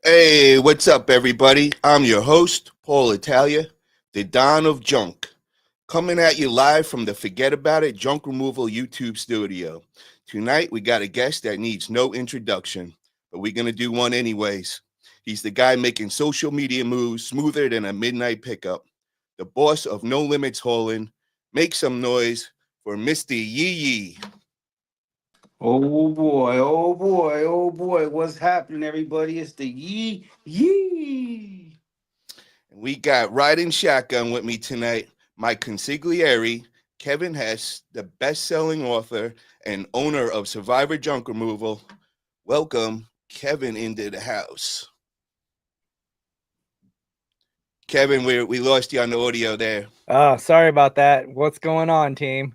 Hey, what's up, everybody? I'm your host, Paul Italia, the Don of Junk, coming at you live from the Forget About It Junk Removal YouTube studio. Tonight, we got a guest that needs no introduction, but we're going to do one anyways. He's the guy making social media moves smoother than a midnight pickup, the boss of No Limits Hauling. Make some noise for Mr. Yee Yeeee. Oh boy, oh boy, oh boy. What's happening, everybody? It's the Yee Yeeee. And we got riding shotgun with me tonight, my consigliere, Kevin Hess, the best selling author and owner of Survivor Junk Removal. Welcome, Kevin, into the house. Kevin, we lost you on the audio there. Oh, sorry about that. What's going on, team?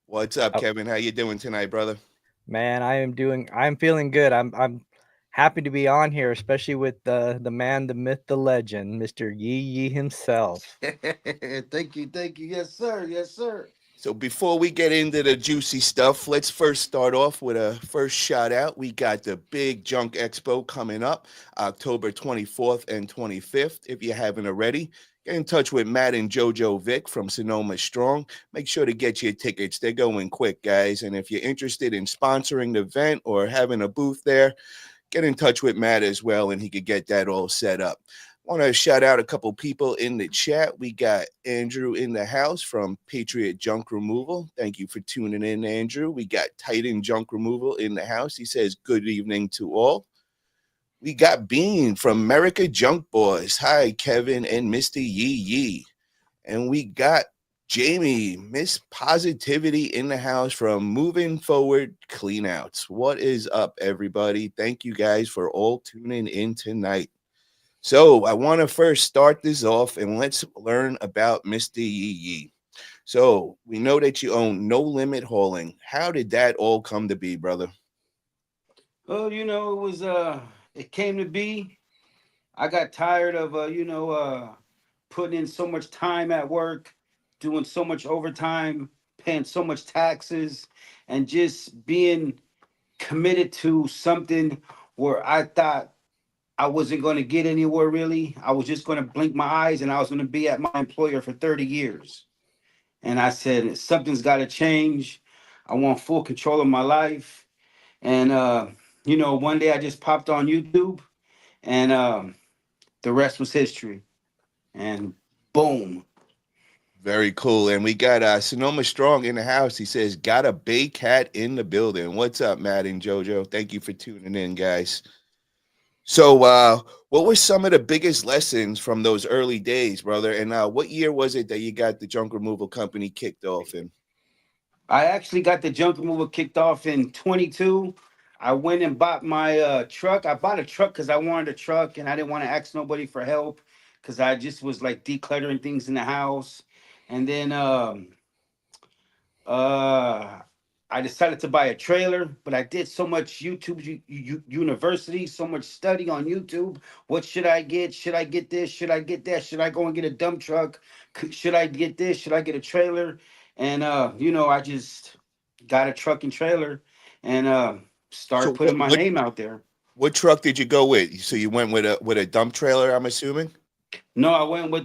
What's up, Oh, Kevin? How you doing tonight, brother? man, I'm feeling good. I'm happy to be on here, especially with the man, the myth, the legend, Mr. Yee Yee himself. Thank you, thank you. Yes, sir. Yes, sir. So before we get into the juicy stuff, let's first start off with a first shout out. We got the big Junk Expo coming up October 24th and 25th. If you haven't already, get in touch with Matt and JoJo Vic from Sonoma Strong. Make sure to get your tickets. They're going quick, guys. And if you're interested in sponsoring the event or having a booth there, get in touch with Matt as well, and he could get that all set up. Want to shout out a couple people in the chat. We got Andrew in the house from Patriot Junk Removal. Thank you for tuning in, Andrew. We got Titan Junk Removal in the house. He says, good evening to all. We got Bean from America Junk Boys. Hi, Kevin and Mr. Yee Yeeee. And we got Jamie, Miss Positivity in the house from Moving Forward Cleanouts. What is up, everybody? Thank you guys for all tuning in tonight. So, I want to first start this off and let's learn about Mr. Yee Yeeee. So, we know that you own No Limit Hauling. How did that all come to be, brother? Well, it came to be. I got tired of putting in so much time at work, doing so much overtime, paying so much taxes, and just being committed to something where I thought I wasn't going to get anywhere really. I was just going to blink my eyes and I was going to be at my employer for 30 years. And I said, something's got to change. I want full control of my life. And, one day I just popped on YouTube and the rest was history. And boom. Very cool. And we got Sonoma Strong in the house. He says, got a Bay Cat in the building. What's up, Matt and JoJo? Thank you for tuning in, guys. So, what were some of the biggest lessons from those early days, brother? And what year was it that you got the junk removal company kicked off in? I actually got the junk removal kicked off in 22. I went and bought my truck. I bought a truck because I wanted a truck and I didn't want to ask nobody for help because I just was like decluttering things in the house. And then uh, I decided to buy a trailer, but I did so much YouTube university, so much study on YouTube. What should I get? Should I get this? Should I get that? Should I go and get a dump truck? Should I get this? Should I get a trailer? And I just got a truck and trailer and So, started putting my name out there. what truck did you go with? So you went with a dump trailer, I'm assuming. No, I went and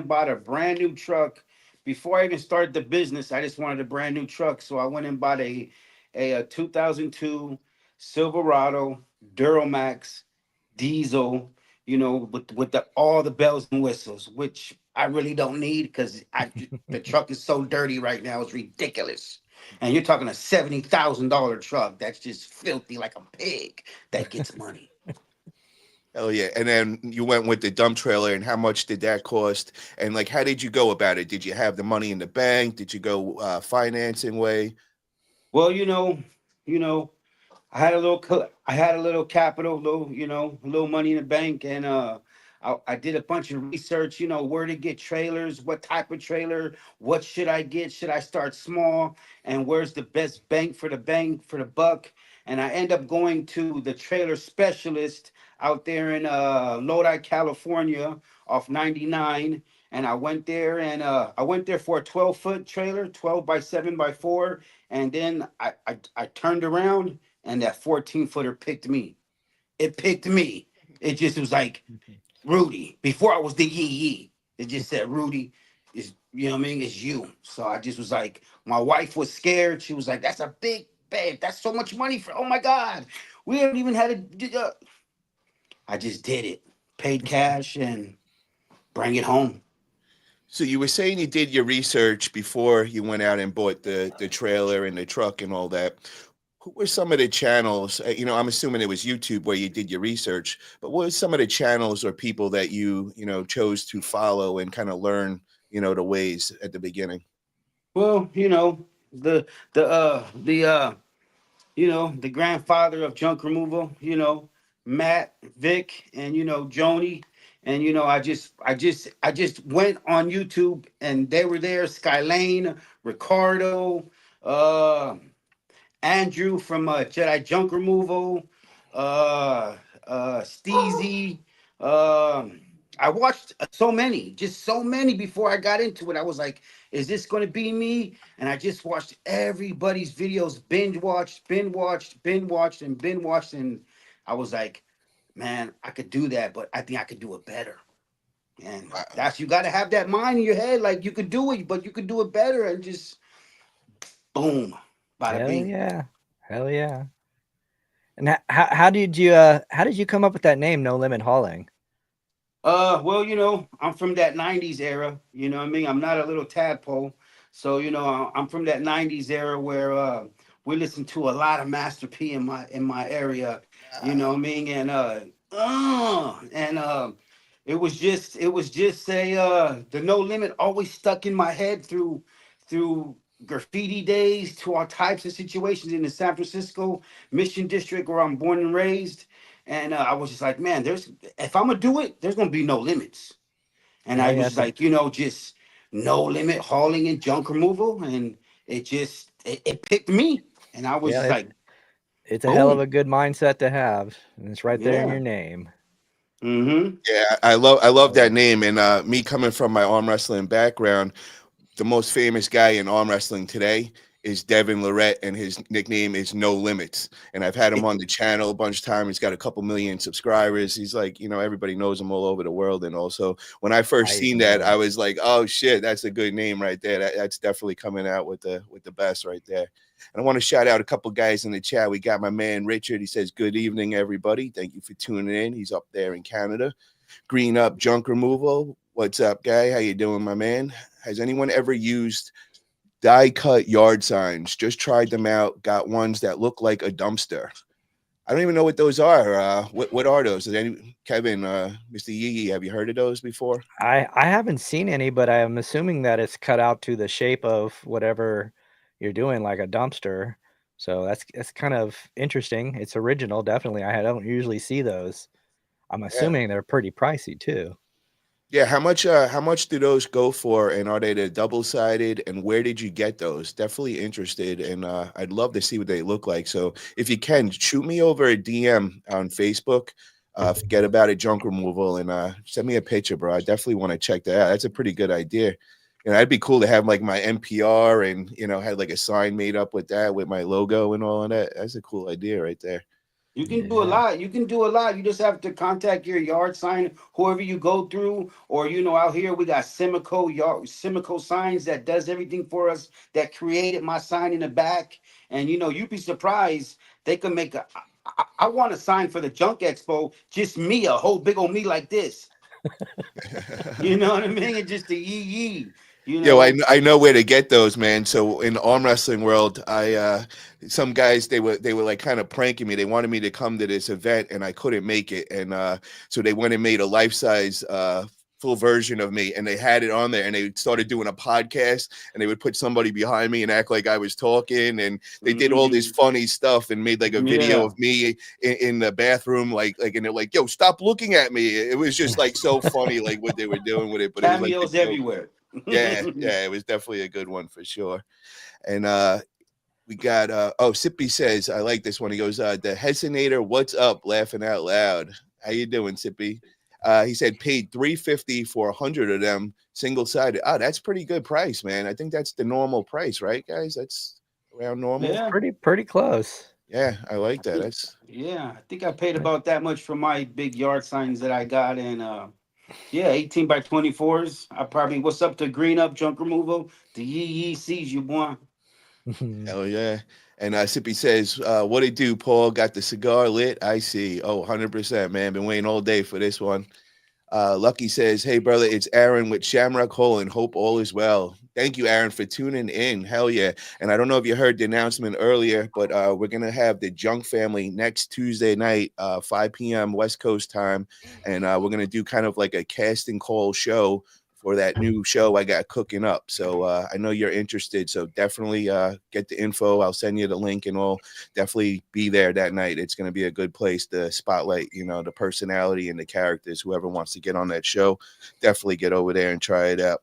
bought a brand new truck. Before I even started the business, I just wanted a brand new truck. So I went and bought a 2002 Silverado Duramax diesel, with all the bells and whistles, which I really don't need because the truck is so dirty right now. It's ridiculous. And you're talking a $70,000 truck that's just filthy like a pig that gets money. Hell yeah! And then you went with the dump trailer, and how much did that cost? And like, how did you go about it? Did you have the money in the bank? Did you go financing way? Well, you know, I had a little capital, a little money in the bank, and I did a bunch of research. Where to get trailers, what type of trailer, what should I get? Should I start small? And where's the best bang for the buck? And I end up going to the trailer specialist out there in Lodi, California, off 99. And I went there for a 12-foot trailer, 12 by 7 by 4. And then I turned around and that 14 footer picked me. it picked me. It just was like Rudy. Before I was the Yee Yee, it just said Rudy is, you know what I mean? It's you. So I just was like, my wife was scared. She was like, "That's a big babe. That's so much money for. Oh my God, we haven't even had a." I just did it. Paid cash and bring it home. So you were saying you did your research before you went out and bought the trailer and the truck and all that. Who were some of the channels? I'm assuming it was YouTube where you did your research, but what were some of the channels or people that you chose to follow and kind of learn, the ways at the beginning? Well, the the the grandfather of junk removal, Matt, Vic, and Joni. And I just went on YouTube and they were there, Skylane, Ricardo, uh Andrew from Jedi Junk Removal, uh, Steezy. Um, I watched so many, just so many before I got into it. I was like, is this going to be me? And I just watched everybody's videos, binge watched, and binge watched. And I was like, man, I could do that, but I think I could do it better. And Wow. that's, you got to have that mind in your head. Like you could do it, but you could do it better. And just boom, bada Hell bing. yeah. Hell yeah. And how did you come up with that name, No Limit Hauling? Well, I'm from that 90s era, you know what I mean? I'm not a little tadpole. So, I'm from that 90s era where we listened to a lot of Master P in my area, you know what I mean? And it was just a the No Limit always stuck in my head through graffiti days, to all types of situations in the San Francisco Mission District where I'm born and raised. And I was just like, man, if I'm gonna do it, there's gonna be no limits. And I Hell was yeah. just like, just no limit hauling and junk removal, and it picked me, and I was Yeah, just like, it's a hell of boom, a good mindset to have. And it's right there in yeah, your name. mm-hmm, Yeah, I love Oh yeah. that name. And me coming from my arm wrestling background, the most famous guy in arm wrestling today is Devin Lorette, and his nickname is No Limits. And I've had him on the channel a bunch of times. He's got a couple million subscribers. He's like, everybody knows him all over the world. And also, when I first Nice, seen that, man. I was like, oh shit, that's a good name right there. That's definitely coming out with the best right there. And I want to shout out a couple guys in the chat. We got my man Richard. He says, "Good evening, everybody. Thank you for tuning in." He's up there in Canada. Green Up Junk Removal. What's up, guy? How you doing, my man? Has anyone ever used die cut yard signs? Just tried them out. Got ones that look like a dumpster. I don't even know what those are. What are those? Kevin, Mr. Yee, have you heard of those before? I haven't seen any, but I'm assuming that it's cut out to the shape of whatever you're doing, like a dumpster. So that's kind of interesting. It's original, definitely. I don't usually see those. I'm Yeah. assuming they're pretty pricey too. Yeah, how much do those go for, and are they the double sided, and where did you get those? Definitely interested, and I'd love to see what they look like. So if you can, shoot me over a DM on Facebook. Forget about it, junk removal, and send me a picture, bro. I definitely want to check that out. That's a pretty good idea. And that'd be cool to have like my NPR and had like a sign made up with that with my logo and all of that. That's a cool idea right there. you can do a Yeah. lot. You can do a lot. You just have to contact your yard sign, whoever you go through, or out here we got Simico signs that does everything for us. That created my sign in the back, and you'd be surprised they can make a. I want a sign for the Junk Expo, just me, a whole big old me like this. You know what I mean? And just the yee yee. You Yo, I, know. kn- I know where to get those, man. So in the arm wrestling world, some guys they were like kind of pranking me. They wanted me to come to this event and I couldn't make it. And so they went and made a life-size full version of me and they had it on there and they started doing a podcast and they would put somebody behind me and act like I was talking and they did all this Mhm. funny stuff and made like a video Yeah. of me in the bathroom like and they're like, "Yo, stop looking at me." It was just like so funny like what they were doing with it, but it was like the Cameos joke. everywhere. Yeah, yeah, it was definitely a good one for sure. And we got Sippy says, I like this one. He goes, the Hesinator, what's up? Laughing out loud. How you doing, Sippy? He said paid 350 for 100 of them single sided. Oh, that's pretty good price, man. I think that's the normal price, right, guys? That's around normal. It's Yeah. pretty close. Yeah, I I like that. think, That's yeah, I think I paid about that much for my big yard signs that I got, and yeah, 18 by 24s. I probably, what's up to green up junk removal? The Yee Yee sees you, boy. hell yeah. And Sippy says, what it do, Paul? Got the cigar lit? I see. Oh, 100%, man. Been waiting all day for this one. Lucky says, hey, brother, it's Aaron with Shamrock Hole and hope all is well. Thank you, Aaron, for tuning in. Hell yeah. And I don't know if you heard the announcement earlier, but we're going to have the Junk family next Tuesday night, 5 p.m. West Coast time. And we're going to do kind of like a casting call show for that new show I got cooking up. So I know you're interested. So definitely get the info. I'll send you the link and we'll definitely be there that night. It's going to be a good place to spotlight, the personality and the characters. Whoever wants to get on that show, definitely get over there and try it out.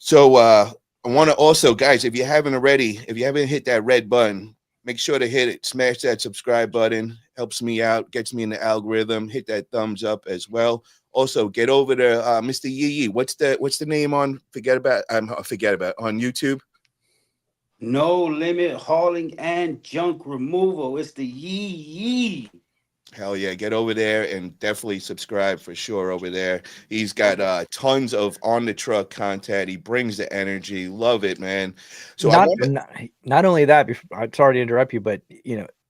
So I want to also, guys, if you haven't already, if you haven't hit that red button, make sure to hit it. Smash that subscribe button. Helps me out, gets me in the algorithm. Hit that thumbs up as well. Also, get over to Mr. Yee Yeeee. What's the name on Forget About on YouTube? No limit hauling and junk removal. It's the Yee Yee. Hell yeah, get over there and definitely subscribe for sure over there. He's got tons of on the truck content. He brings the energy. Love it, man. So I Not want to not not only that, I'm sorry to interrupt you, but,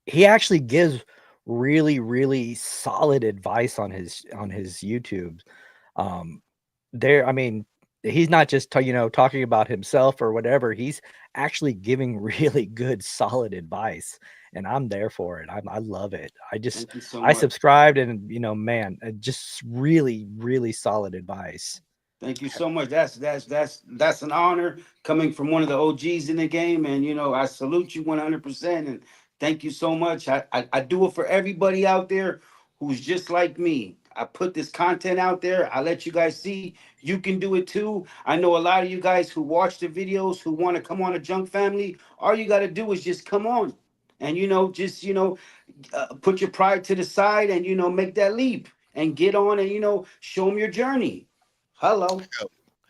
he actually gives really, really solid advice on his YouTubes. Um, I mean, he's not just talking about himself or whatever. He's actually giving really good, solid advice, and I'm there for it. I love it. Thank you so I much. subscribed, and man, just really, really solid advice. Thank you so much. That's an honor coming from one of the OGs in the game, and I salute you 100%. And thank you so much. I do it for everybody out there who's just like me. I put this content out there. I let you guys see you can do it too. I know a lot of you guys who watch the videos who want to come on a Junk Family. All you got to do is just come on, and just put your pride to the side, and make that leap and get on, and show them your journey. Hello.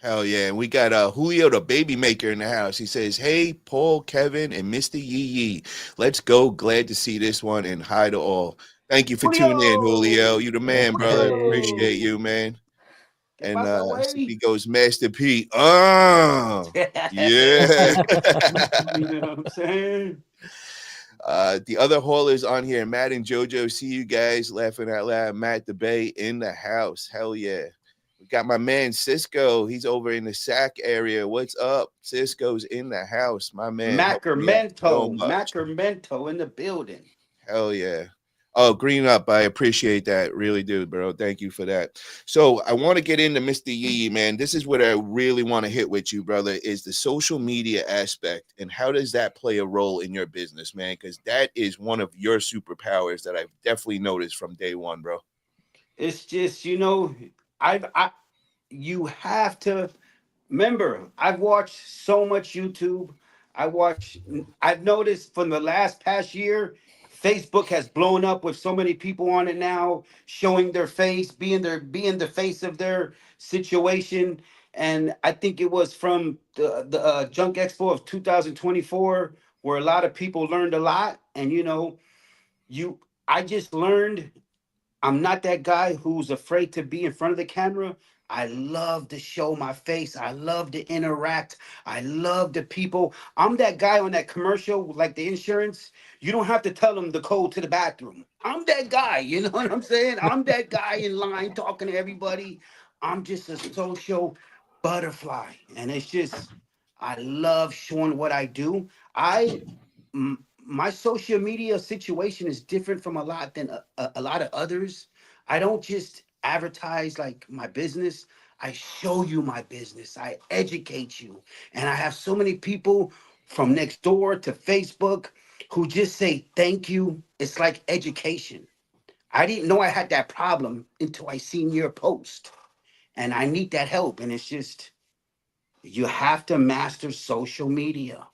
hell yeah. And we got Julio the baby maker in the house. He says, hey, Paul, Kevin, and Mr. Yee Yeeee. Let's go. Glad to see this one and hi to all. Thank you for tuning in, Julio. Julio. You the man, brother. Hey. Appreciate Julio. you, man. ¿Qué And pasa, he güey? goes, Master P. Oh, yeah. You know what I'm saying? The other haulers on here, Matt and JoJo, see you guys laughing out loud. Matt the Bay in the house. Hell yeah. We got my man Cisco. He's over in the Sac area. What's up? Cisco's in the house. My man helping me out so Macramento. much. Macramento in the building. Hell yeah. Oh, green up. I appreciate that. Really do, bro. Thank you for that. So I want to get into Mr. Yee, man. This is what I really want to hit with you, brother, is the social media aspect. And how does that play a role in your business, man? Because that is one of your superpowers that I've definitely noticed from day one, bro. It's just, I you have to remember, I've watched so much YouTube. I've noticed from the last past year, Facebook has blown up with so many people on it now, showing their face, being the face of their situation. And I think it was from the Junk Expo of 2024 where a lot of people learned a lot. And you I just learned I'm not that guy who's afraid to be in front of the camera. I love to show my face. I love to interact. I love the people. I'm that guy on that commercial, like the insurance. You don't have to tell them the code to the bathroom. I'm that guy. You know what I'm saying? I'm that guy in line talking to everybody. I'm just a social butterfly. And it's just, I love showing what I do. My social media situation is different from a lot than a lot of others. I don't just advertise like my business. I show you my business. I educate you. And I have so many people from next door to Facebook who just say thank you. It's like education. I didn't know I had that problem until I seen your post. And I need that help. And it's just, you have to master social media.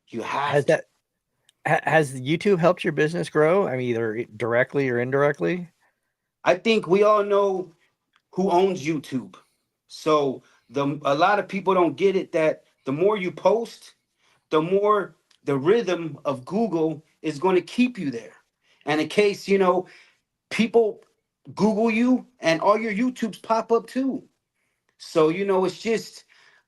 You have Has to. that has YouTube helped your business grow? I mean, either directly or indirectly? I think we all know who owns YouTube. So a lot of people don't get it that the more you post, the more the rhythm of Google is going to keep you there. And in case, people Google you and all your YouTubes pop up too. So, it's just,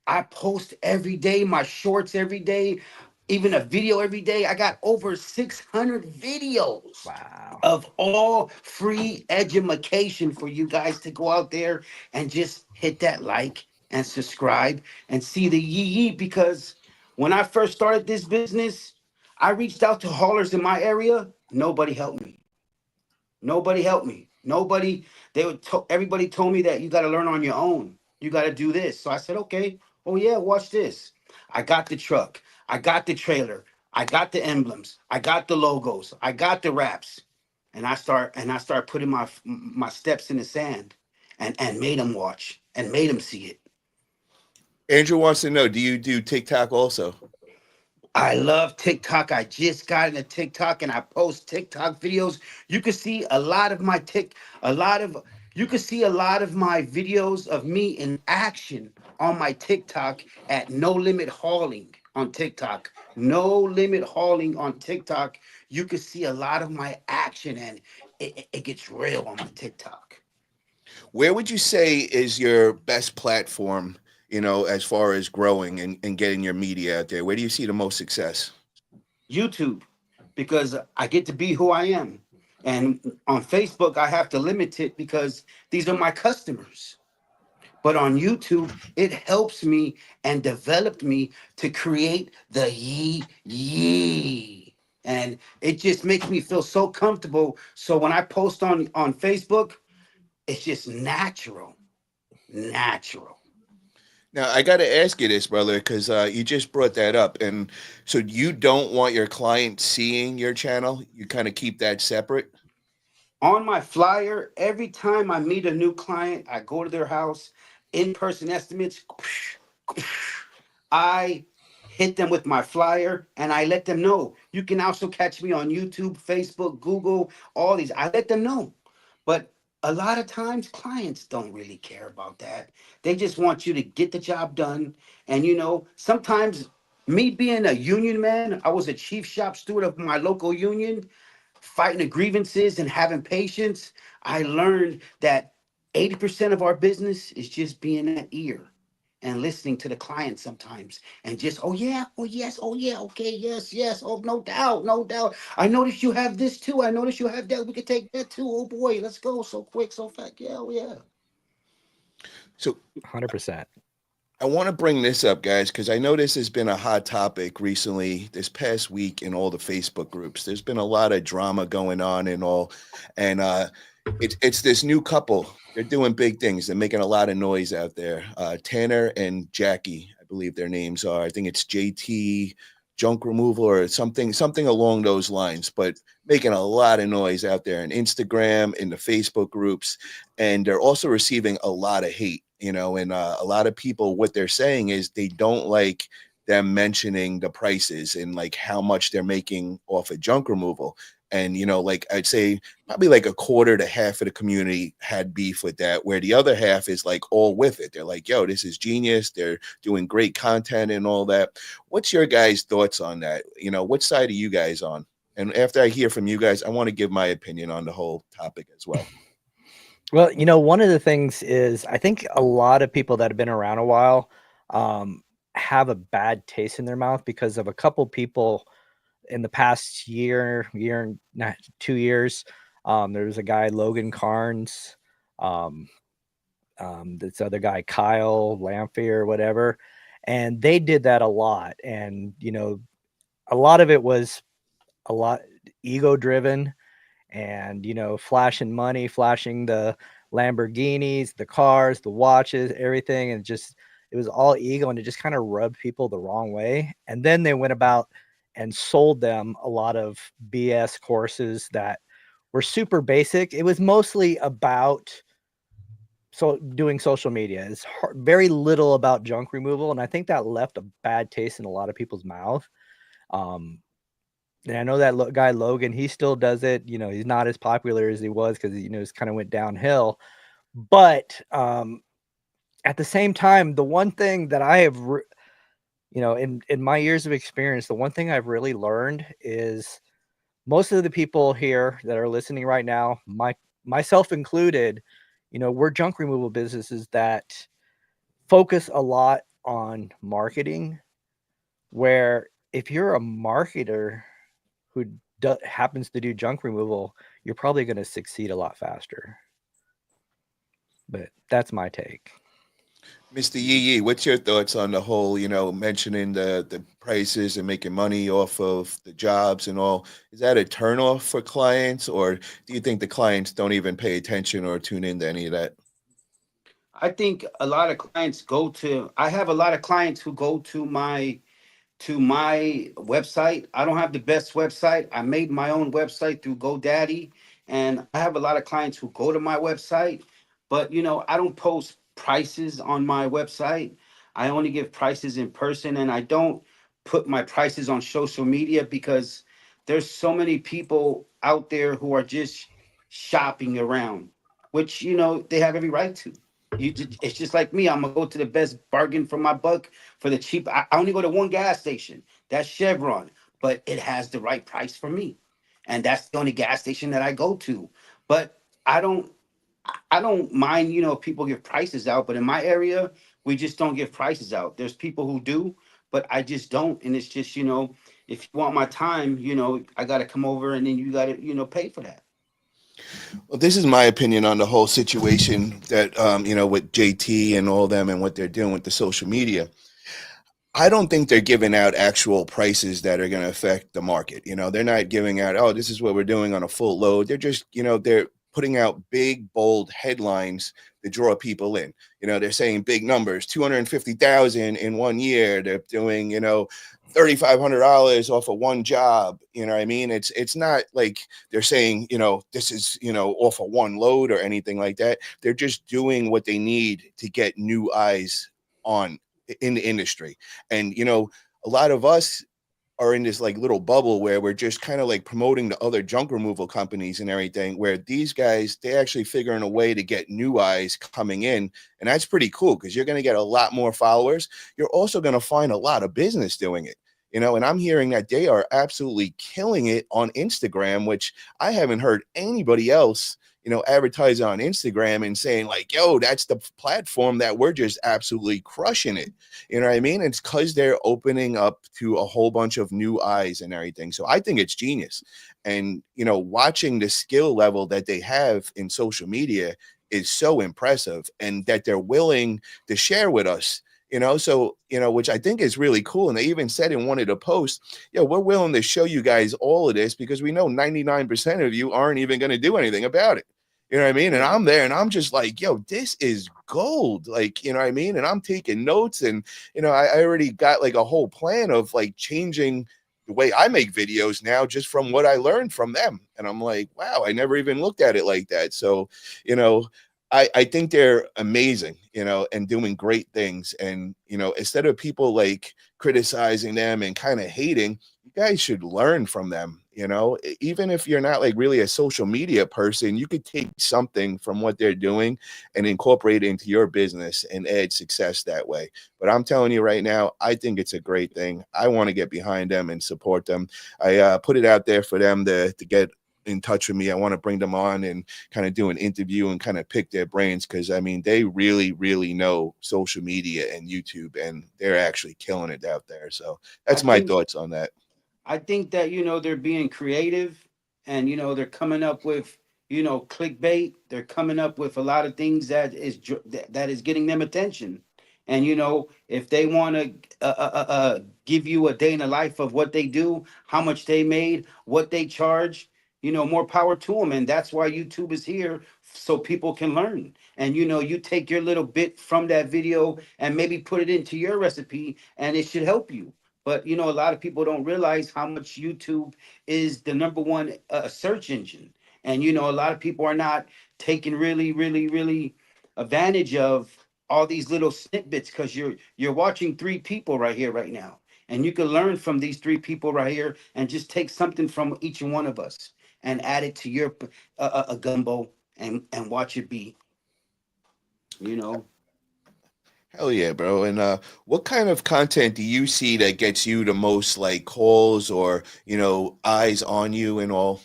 I post every day, my shorts every day, even a video every day. I got over 600 videos Wow. of all free education for you guys to go out there and just hit that like and subscribe and see the Yee Yee. Because when I first started this business, I reached out to haulers in my area. Nobody helped me. Nobody helped me. Nobody. Everybody told me that you got to learn on your own. You got to do this. So I said, okay. Oh yeah, watch this. I got the truck. I got the trailer. I got the emblems. I got the logos. I got the wraps. And I start putting my steps in the sand, and made them watch and made them see it. Andrew wants to know, do you do TikTok also? I love TikTok. I just got into TikTok and I post TikTok videos. You can see a lot of my a lot of you can see a lot of my videos of me in action on my TikTok at No Limit Hauling on TikTok. No Limit Hauling on TikTok. You can see a lot of my action, and it gets real on my TikTok. Where would you say is your best platform, as far as growing and getting your media out there? Where do you see the most success? YouTube, because I get to be who I am. And on Facebook, I have to limit it because these are my customers. But on YouTube, it helps me and developed me to create the Yee Yee. And it just makes me feel so comfortable. So when I post on Facebook, it's just natural. Natural. Now, I got to ask you this, brother, because you just brought that up. And so you don't want your client seeing your channel? You kind of keep that separate? On my flyer, every time I meet a new client, I go to their house, in-person estimates. I hit them with my flyer and I let them know. You can also catch me on YouTube, Facebook, Google, all these. I let them know. But a lot of times clients don't really care about that. They just want you to get the job done. And sometimes, me being a union man, I was a chief shop steward of my local union, fighting the grievances and having patience. I learned that 80% of our business is just being that ear and listening to the client sometimes, and just, oh yeah, oh yes, oh yeah, okay, yes, yes, oh no doubt, no doubt. I noticed you have this too. I noticed you have that. We could take that too. Oh boy, let's go so quick, so fast. Yeah, oh yeah. So 100%. I want to bring this up, guys, because I know this has been a hot topic recently, this past week in all the Facebook groups. There's been a lot of drama going on and all, and it's this new couple. They're doing big things. They're making a lot of noise out there. Tanner and Jackie, I believe their names are. I think it's JT Junk Removal or something along those lines. But making a lot of noise out there on Instagram, in the Facebook groups, and they're also receiving a lot of hate. And a lot of people, what they're saying is they don't like them mentioning the prices and like how much they're making off of junk removal. And, like I'd say probably like a quarter to half of the community had beef with that, where the other half is like all with it. They're like, yo, this is genius. They're doing great content and all that. What's your guys' thoughts on that? What side are you guys on? And after I hear from you guys, I want to give my opinion on the whole topic as well. Well, one of the things is I think a lot of people that have been around a while have a bad taste in their mouth because of a couple people in the past year and 2 years. There was a guy, Logan Carnes, um, this other guy, Kyle Lamphy or whatever, and they did that a lot. And a lot of it was a lot ego driven, and flashing money, flashing the Lamborghinis, the cars, the watches, everything, and just it was all ego, and it just kind of rubbed people the wrong way. And then they went about and sold them a lot of BS courses that were super basic. It was mostly about doing social media. It's very little about junk removal, and I think that left a bad taste in a lot of people's mouth. Um, and I know that guy Logan, he still does it. He's not as popular as he was because it's kind of went downhill. But at the same time, the one thing that I have, in my years of experience, the one thing I've really learned is most of the people here that are listening right now, myself included, we're junk removal businesses that focus a lot on marketing, where if you're a marketer who happens to do junk removal, you're probably going to succeed a lot faster. But that's my take. Mr. Yee Yee, what's your thoughts on the whole, mentioning the prices and making money off of the jobs and all? Is that a turnoff for clients, or do you think the clients don't even pay attention or tune into any of that? I think a lot of clients go to. I have a lot of clients who go to my website. I don't have the best website. I made my own website through GoDaddy, and I have a lot of clients who go to my website. But I don't post prices on my website. I only give prices in person, and I don't put my prices on social media because there's so many people out there who are just shopping around, which they have every right to. It's just like me. I'm gonna go to the best bargain for my buck for the cheap. I only go to one gas station. That's Chevron, but it has the right price for me, and that's the only gas station that I go to. But I don't, I don't mind, if people give prices out. But in my area, we just don't give prices out. There's people who do, but I just don't. And it's just, if you want my time, I got to come over, and then you got to, pay for that. Well, this is my opinion on the whole situation that, with JT and all them and what they're doing with the social media. I don't think they're giving out actual prices that are going to affect the market. They're not giving out, oh, this is what we're doing on a full load. They're just, they're putting out big, bold headlines to draw people in. They're saying big numbers, 250,000 in 1 year. They're doing, $3,500 off of one job. You know what I mean? It's not like they're saying, this is, off of one load or anything like that. They're just doing what they need to get new eyes on in the industry. And a lot of us are in this like little bubble where we're just kind of like promoting the other junk removal companies and everything, where these guys, they actually figuring a way to get new eyes coming in. And that's pretty cool because you're going to get a lot more followers. You're also going to find a lot of business doing it. And I'm hearing that they are absolutely killing it on Instagram, which I haven't heard anybody else advertise on Instagram and saying like, yo, that's the platform that we're just absolutely crushing it. You know what I mean? It's because they're opening up to a whole bunch of new eyes and everything. So I think it's genius. And, watching the skill level that they have in social media is so impressive, and that they're willing to share with us. So, which I think is really cool. And they even said in one of the posts, we're willing to show you guys all of this because we know 99% of you aren't even going to do anything about it. You know what I mean? And Yeah. I'm there and I'm just like, yo, this is gold. Like, you know what I mean? And I'm taking notes, and, I already got like a whole plan of like changing the way I make videos now just from what I learned from them. And I'm like, wow, I never even looked at it like that. So, you know, I think they're amazing, and doing great things. And, instead of people like criticizing them and kind of hating, you guys should learn from them. Even if you're not like really a social media person, you could take something from what they're doing and incorporate it into your business and add success that way. But I'm telling you right now, I think it's a great thing. I want to get behind them and support them. I put it out there for them to get in touch with me. I want to bring them on and kind of do an interview and kind of pick their brains, because I mean they really, really know social media and YouTube, and they're actually killing it out there. So I that's my think thoughts on that. I think that they're being creative, and they're coming up with clickbait. They're coming up with a lot of things that is getting them attention. And if they want to give you a day in the life of what they do, how much they made, what they charge, more power to them. And that's why YouTube is here, so people can learn. And you take your little bit from that video and maybe put it into your recipe, and it should help you. But a lot of people don't realize how much YouTube is the number one search engine. And a lot of people are not taking really, really, really advantage of all these little snippets, because you're watching three people right here, right now. And you can learn from these three people right here, and just take something from each one of us and add it to your a gumbo, and watch it be, you know. Hell yeah, bro. And what kind of content do you see that gets you the most like calls or, eyes on you and all?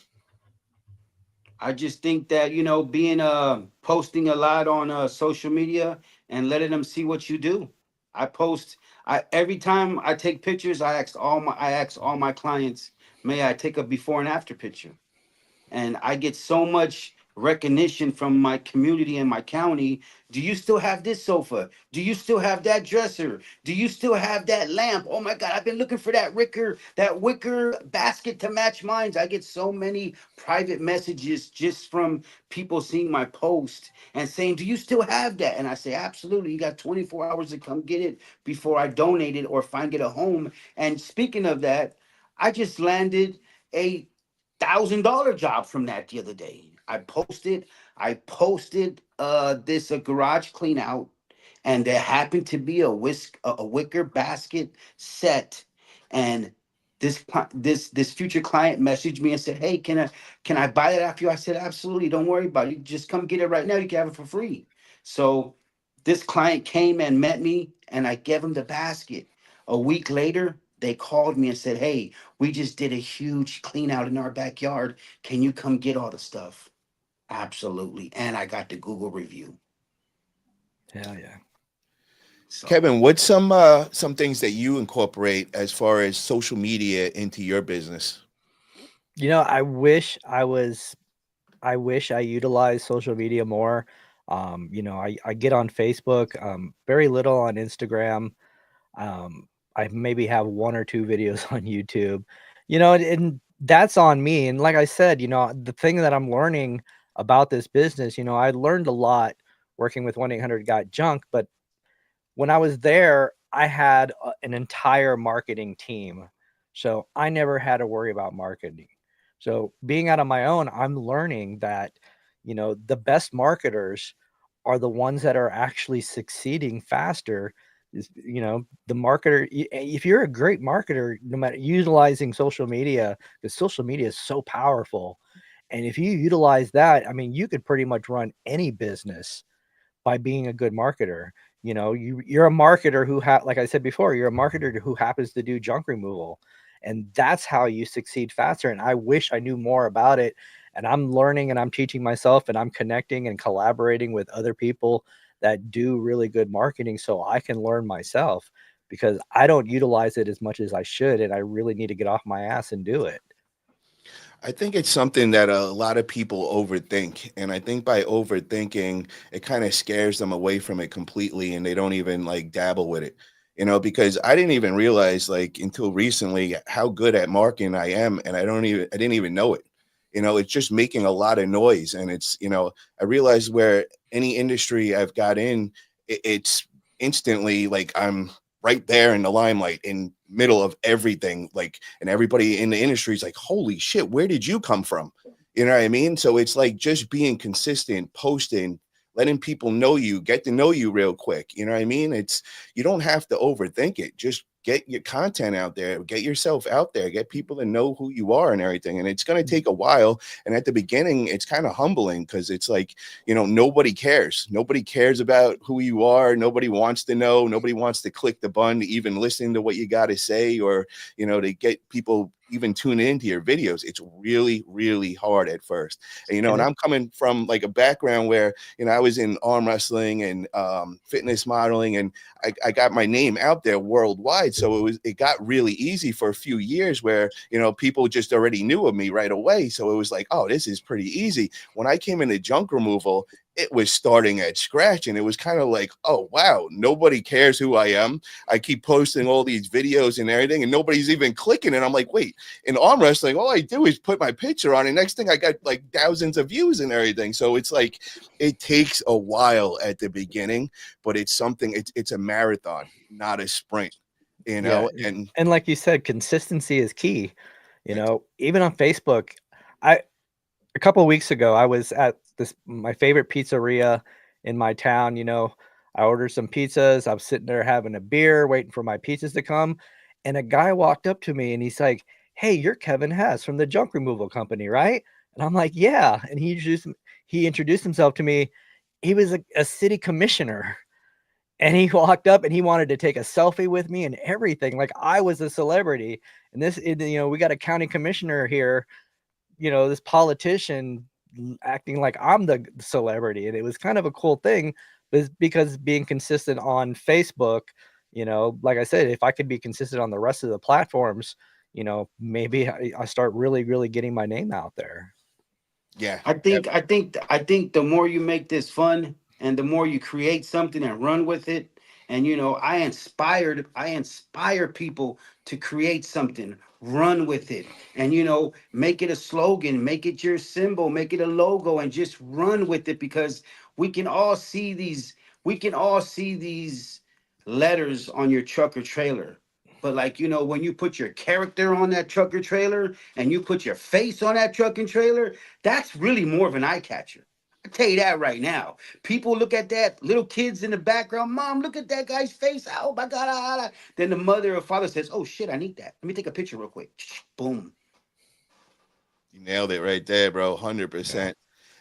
I just think that, being posting a lot on social media and letting them see what you do. I post I every time I take pictures, I ask all my clients, may I take a before and after picture? And I get so much recognition from my community and my county. Do you still have this sofa? Do you still have that dresser? Do you still have that lamp? Oh my God, I've been looking for that wicker basket to match mine. I get so many private messages just from people seeing my post and saying, do you still have that? And I say, absolutely. You got 24 hours to come get it before I donate it or find it a home. And speaking of that, I just landed a $1,000 job from that the other day. I posted this garage clean out, and there happened to be a wicker basket set, and this future client messaged me and said, "Hey, can I buy it after you?" I said, "Absolutely, don't worry about it. You just come get it right now. You can have it for free." So this client came and met me, and I gave him the basket. A week later, they called me and said, "Hey, we just did a huge clean out in our backyard. Can you come get all the stuff?" Absolutely. And I got the Google review. Hell yeah. So Kevin, what's some things that you incorporate as far as social media into your business? I wish I utilized social media more. I get on Facebook, very little on Instagram. I maybe have one or two videos on YouTube, and that's on me. And like I said, the thing that I'm learning about this business, I learned a lot working with 1-800 Got Junk, but when I was there, I had an entire marketing team. So I never had to worry about marketing. So being out on my own, I'm learning that, the best marketers are the ones that are actually succeeding faster. The marketer, if you're a great marketer, no matter utilizing social media, because social media is so powerful. And if you utilize that, I mean, you could pretty much run any business by being a good marketer. You're a marketer who like I said before, you're a marketer who happens to do junk removal. And that's how you succeed faster. And I wish I knew more about it. And I'm learning and I'm teaching myself and I'm connecting and collaborating with other people that do really good marketing so I can learn myself because I don't utilize it as much as I should. And I really need to get off my ass and do it. I think it's something that a lot of people overthink. And I think by overthinking, it kind of scares them away from it completely and they don't even like dabble with it. Because I didn't even realize like until recently how good at marketing I am. And I didn't even know it. It's just making a lot of noise. And I realized where any industry I've got in, it's instantly like I'm right there in the limelight in middle of everything, like, and everybody in the industry is like, holy shit, where did you come from? You know what I mean? So it's like just being consistent, posting, letting people know you, get to know you real quick. You know what I mean? You don't have to overthink it. Just get your content out there, get yourself out there, get people to know who you are and everything. And it's going to take a while. And at the beginning, it's kind of humbling because it's like, nobody cares. Nobody cares about who you are. Nobody wants to know. Nobody wants to click the button to even listen to what you got to say or, to get people even tune into your videos. It's really, really hard at first. And And I'm coming from like a background where, I was in arm wrestling and fitness modeling, and I got my name out there worldwide. So it got really easy for a few years where, people just already knew of me right away. So it was like, oh, this is pretty easy. When I came into junk removal, it was starting at scratch and it was kind of like, oh, wow, nobody cares who I am. I keep posting all these videos and everything and nobody's even clicking. And I'm like, wait, in arm wrestling, all I do is put my picture on and next thing I got like thousands of views and everything. So it's like, it takes a while at the beginning, but it's a marathon, not a sprint, yeah, and and like you said, consistency is key. ex- Even on Facebook, I a couple of weeks ago, I was at this my favorite pizzeria in my town. I ordered some pizzas. I was sitting there having a beer, waiting for my pizzas to come, and a guy walked up to me and he's like, "Hey, you're Kevin Hess from the junk removal company, right?" And I'm like, "Yeah." And he introduced himself to me. He was a city commissioner, and he walked up and he wanted to take a selfie with me and everything, like I was a celebrity. And we got a county commissioner here, this politician acting like I'm the celebrity. And it was kind of a cool thing, because being consistent on Facebook, like I said, if I could be consistent on the rest of the platforms, maybe I start really, really getting my name out there. Yeah. I think the more you make this fun and the more you create something and run with it, and I inspire people to create something, run with it, and make it a slogan, make it your symbol, make it a logo, and just run with it, because we can all see these we can all see these letters on your truck or trailer. But like, when you put your character on that truck or trailer and you put your face on that truck and trailer, that's really more of an eye catcher. I tell you that right now. People look at that, little kids in the background. Mom, look at that guy's face. Oh my God. Then the mother or father says, oh shit, I need that. Let me take a picture real quick. Boom. You nailed it right there, bro. 100%.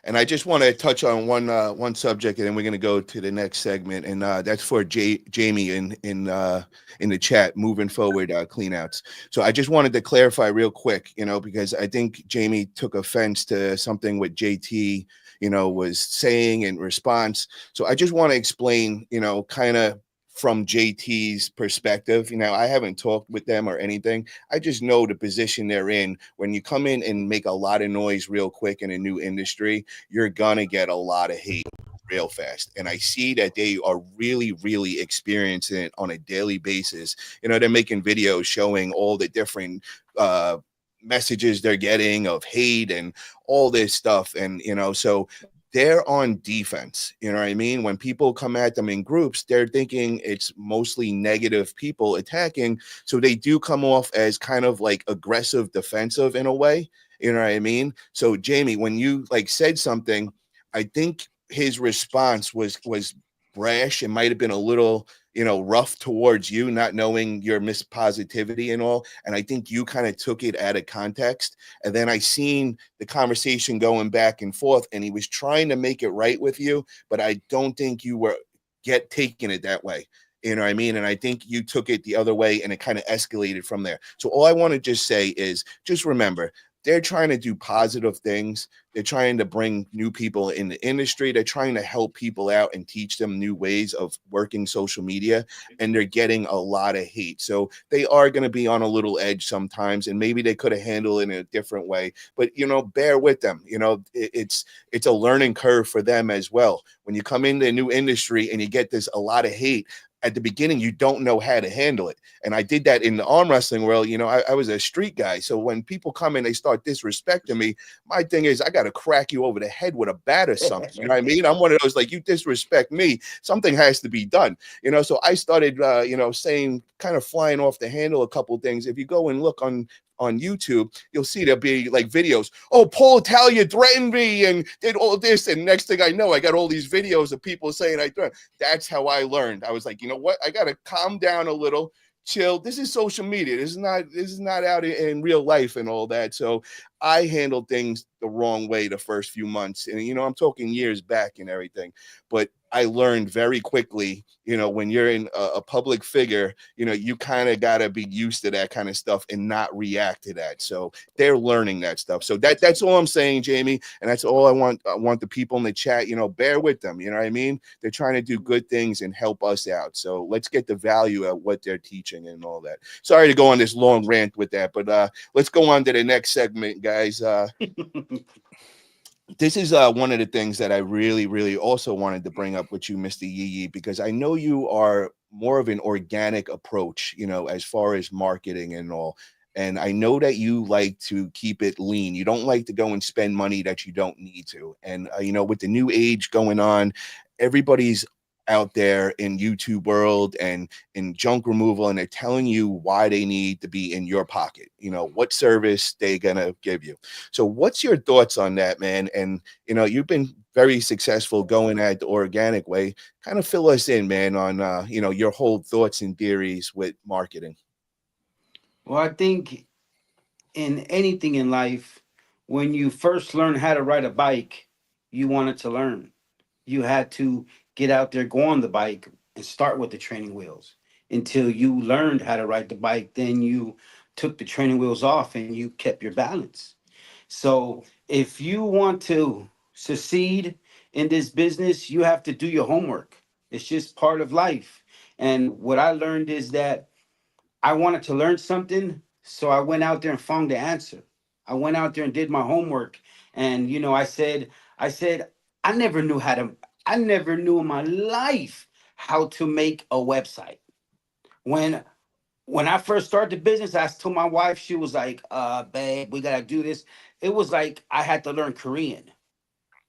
And I just want to touch on one subject, and then we're going to go to the next segment, and that's for Jamie in the chat. Moving forward, cleanouts. So I just wanted to clarify real quick, because I think Jamie took offense to something what JT, was saying in response. So I just want to explain, kind of from JT's perspective. I haven't talked with them or anything. I just know the position they're in. When you come in and make a lot of noise real quick in a new industry, you're gonna get a lot of hate real fast. And I see that they are really, really experiencing it on a daily basis. They're making videos showing all the different messages they're getting of hate and all this stuff. And so they're on defense. You know what I mean? When people come at them in groups, they're thinking it's mostly negative people attacking. So they do come off as kind of like aggressive, defensive in a way. You know what I mean? So Jamie, when you like said something, I think his response was brash. It might have been a little, rough towards you, not knowing your mispositivity and all. And I think you kind of took it out of context. And then I seen the conversation going back and forth, and he was trying to make it right with you, but I don't think you were taking it that way. You know what I mean? And I think you took it the other way, and it kind of escalated from there. So all I want to just say is just remember, they're trying to do positive things. They're trying to bring new people in the industry. They're trying to help people out and teach them new ways of working social media. And they're getting a lot of hate. So they are going to be on a little edge sometimes. And maybe they could have handled it in a different way. But, bear with them. It's a learning curve for them as well. When you come into a new industry and you get a lot of hate, at the beginning, you don't know how to handle it. And I did that in the arm wrestling world. I was a street guy. So when people come and they start disrespecting me, my thing is I got to crack you over the head with a bat or something. You know what I mean? I'm one of those, like, you disrespect me, something has to be done. So I started, saying, kind of flying off the handle a couple of things. If you go and look on YouTube, you'll see there'll be like videos. Oh, Paul Italia threatened me and did all this. And next thing I know, I got all these videos of people saying I threatened. That's how I learned. I was like, you know what? I got to calm down a little, chill. This is social media. This is not out in real life and all that. So I handled things the wrong way the first few months. And, I'm talking years back and everything. But I learned very quickly, when you're in a public figure, you kind of got to be used to that kind of stuff and not react to that. So they're learning that stuff. So that's all I'm saying, Jamie. And that's all I want. I want the people in the chat, bear with them. You know what I mean? They're trying to do good things and help us out. So let's get the value of what they're teaching and all that. Sorry to go on this long rant with that, but let's go on to the next segment, guys. This is one of the things that I really, really also wanted to bring up with you, Mr. Yee Yeeee, because I know you are more of an organic approach, as far as marketing and all. And I know that you like to keep it lean. You don't like to go and spend money that you don't need to. And, with the new age going on, everybody's out there in YouTube world and in junk removal, and they're telling you why they need to be in your pocket, what service they gonna give you. So what's your thoughts on that, man? And you've been very successful going at the organic way. Kind of fill us in, man, on your whole thoughts and theories with marketing. Well, I think in anything in life, when you first learn how to ride a bike, you wanted to learn. You had to get out there, go on the bike, and start with the training wheels until you learned how to ride the bike. Then you took the training wheels off and you kept your balance. So if you want to succeed in this business, you have to do your homework. It's just part of life. And what I learned is that I wanted to learn something, so I went out there and found the answer. I went out there and did my homework. And I said, I never knew how to, I never knew in my life how to make a website. When when I first started the business, I told my wife, she was like, babe, we gotta do this. It was like I had to learn Korean.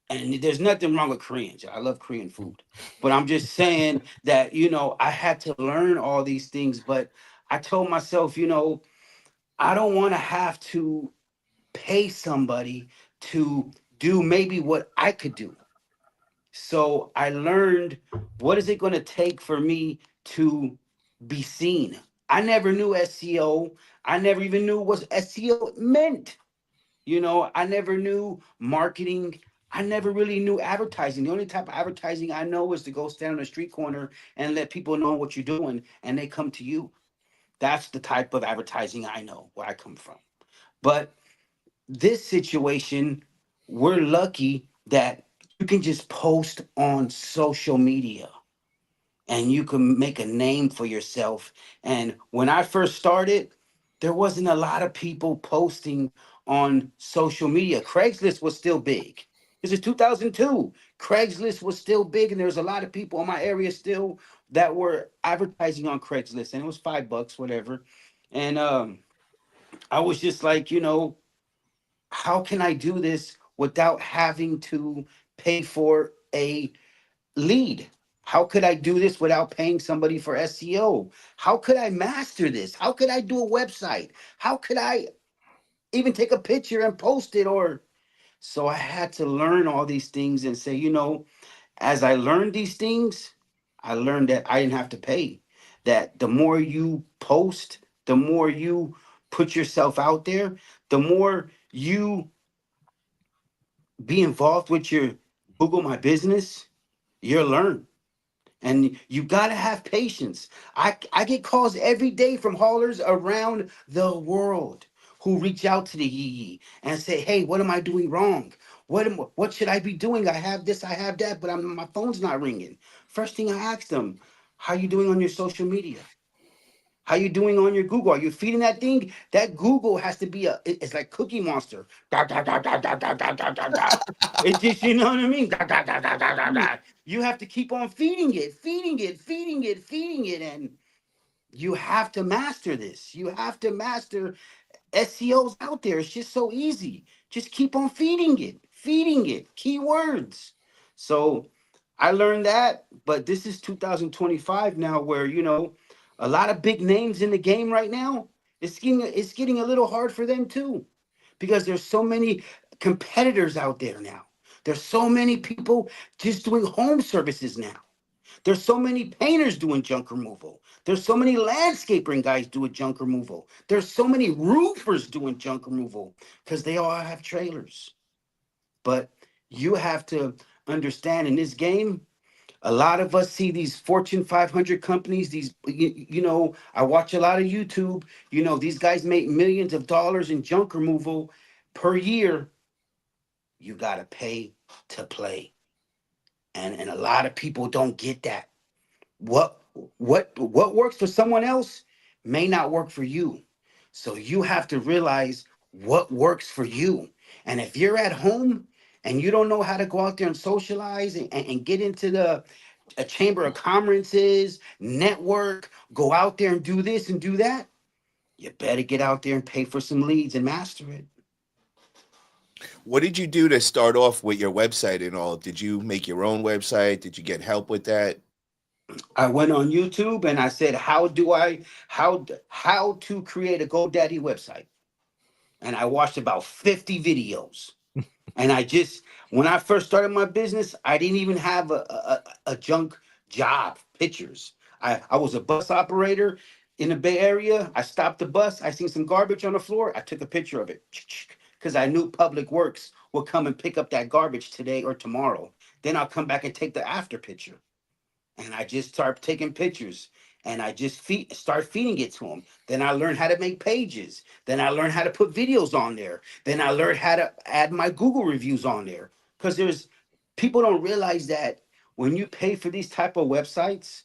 And there's nothing wrong with Koreans. I love Korean food. But I'm just saying that, I had to learn all these things. But I told myself, I don't want to have to pay somebody to do maybe what I could do. So I learned, what is it going to take for me to be seen? I never knew SEO. I never even knew what SEO meant. I never knew marketing. I never really knew advertising. The only type of advertising I know is to go stand on a street corner and let people know what you're doing and they come to you. That's the type of advertising I know where I come from. But this situation, we're lucky that you can just post on social media and you can make a name for yourself. And when I first started, there wasn't a lot of people posting on social media. Craigslist was still big. This is 2002. Craigslist was still big, and there was a lot of people in my area still that were advertising on Craigslist, and it was $5, whatever. And I was just like, how can I do this without having to pay for a lead? How could I do this without paying somebody for SEO? How could I master this? How could I do a website? How could I even take a picture and post it? Or so I had to learn all these things and say, as I learned these things, I learned that I didn't have to pay. That the more you post, the more you put yourself out there, the more you be involved with your Google My Business, you'll learn. And you got to have patience. I get calls every day from haulers around the world who reach out to the Yee Yeeee and say, hey, what am I doing wrong? What should I be doing? I have this, I have that, but my phone's not ringing. First thing I ask them, how you doing on your social media? How you doing on your Google? Are you feeding that thing? That Google has to be it's like Cookie Monster. Da, da, da, da, da, da, da, da, da, da. It just, you know what I mean? Da, da, da, da, da, da, da. You have to keep on feeding it, feeding it, feeding it, feeding it. And you have to master this. You have to master SEO's out there. It's just so easy. Just keep on feeding it, keywords. So I learned that, but this is 2025 now where, a lot of big names in the game right now, it's getting a little hard for them too because there's so many competitors out there now. There's so many people just doing home services now. There's so many painters doing junk removal. There's so many landscaping guys doing junk removal. There's so many roofers doing junk removal because they all have trailers. But you have to understand in this game, a lot of us see these Fortune 500 companies. I watch a lot of YouTube. These guys make millions of dollars in junk removal per year. You got to pay to play. And a lot of people don't get that. what what works for someone else may not work for you. So you have to realize what works for you. And if you're at home and you don't know how to go out there and socialize and get into the a chamber of conferences, network, go out there and do this and do that, you better get out there and pay for some leads and master it. What did you do to start off with your website and all? Did you make your own website? Did you get help with that? I went on YouTube and I said, how to create a GoDaddy website? And I watched about 50 videos. And when I first started my business, I didn't even have a junk job pictures. I was a bus operator in the Bay Area. I stopped the bus. I seen some garbage on the floor. I took a picture of it because I knew Public Works would come and pick up that garbage today or tomorrow. Then I'll come back and take the after picture. and I just start taking pictures, and I just start feeding it to them. Then I learned how to make pages. Then I learned how to put videos on there. Then I learned how to add my Google reviews on there. Because there's people don't realize that when you pay for these type of websites,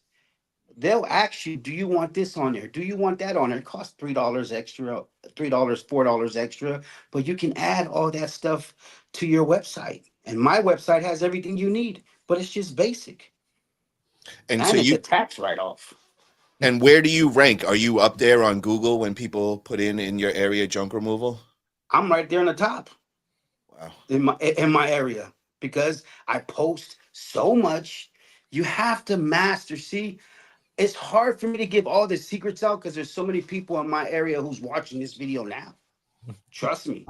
they'll ask you, do you want this on there? Do you want that on there? It costs $3 extra, $3, $4 extra, but you can add all that stuff to your website. And my website has everything you need, but it's just basic. And so And it's a you tax write-off. and where do you rank? Are you up there on Google when people put in your area junk removal? I'm right there on the top Wow. in my area because I post so much. You have to master. See, it's hard for me to give all the secrets out because there's so many people in my area who's watching this video now. Trust me.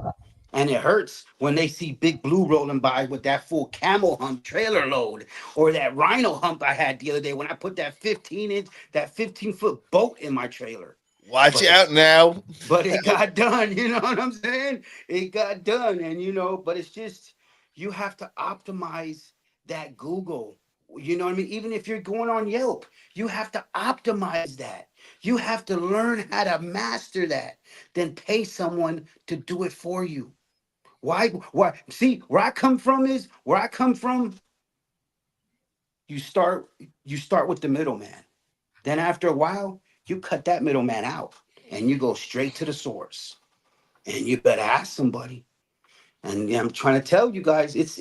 And it hurts when they see Big Blue rolling by with that full camel hump trailer load, or that rhino hump I had the other day when I put that 15-foot boat in my trailer. Watch But out now. it got done. You know what I'm saying? It got done. And but it's just, you have to optimize that Google. You know what I mean? Even if you're going on Yelp, you have to optimize that. You have to learn how to master that, then pay someone to do it for you. Why? See, where I come from, you start you start with the middleman. Then after a while, you cut that middleman out and you go straight to the source. And you better ask somebody. And yeah, I'm trying to tell you guys, it's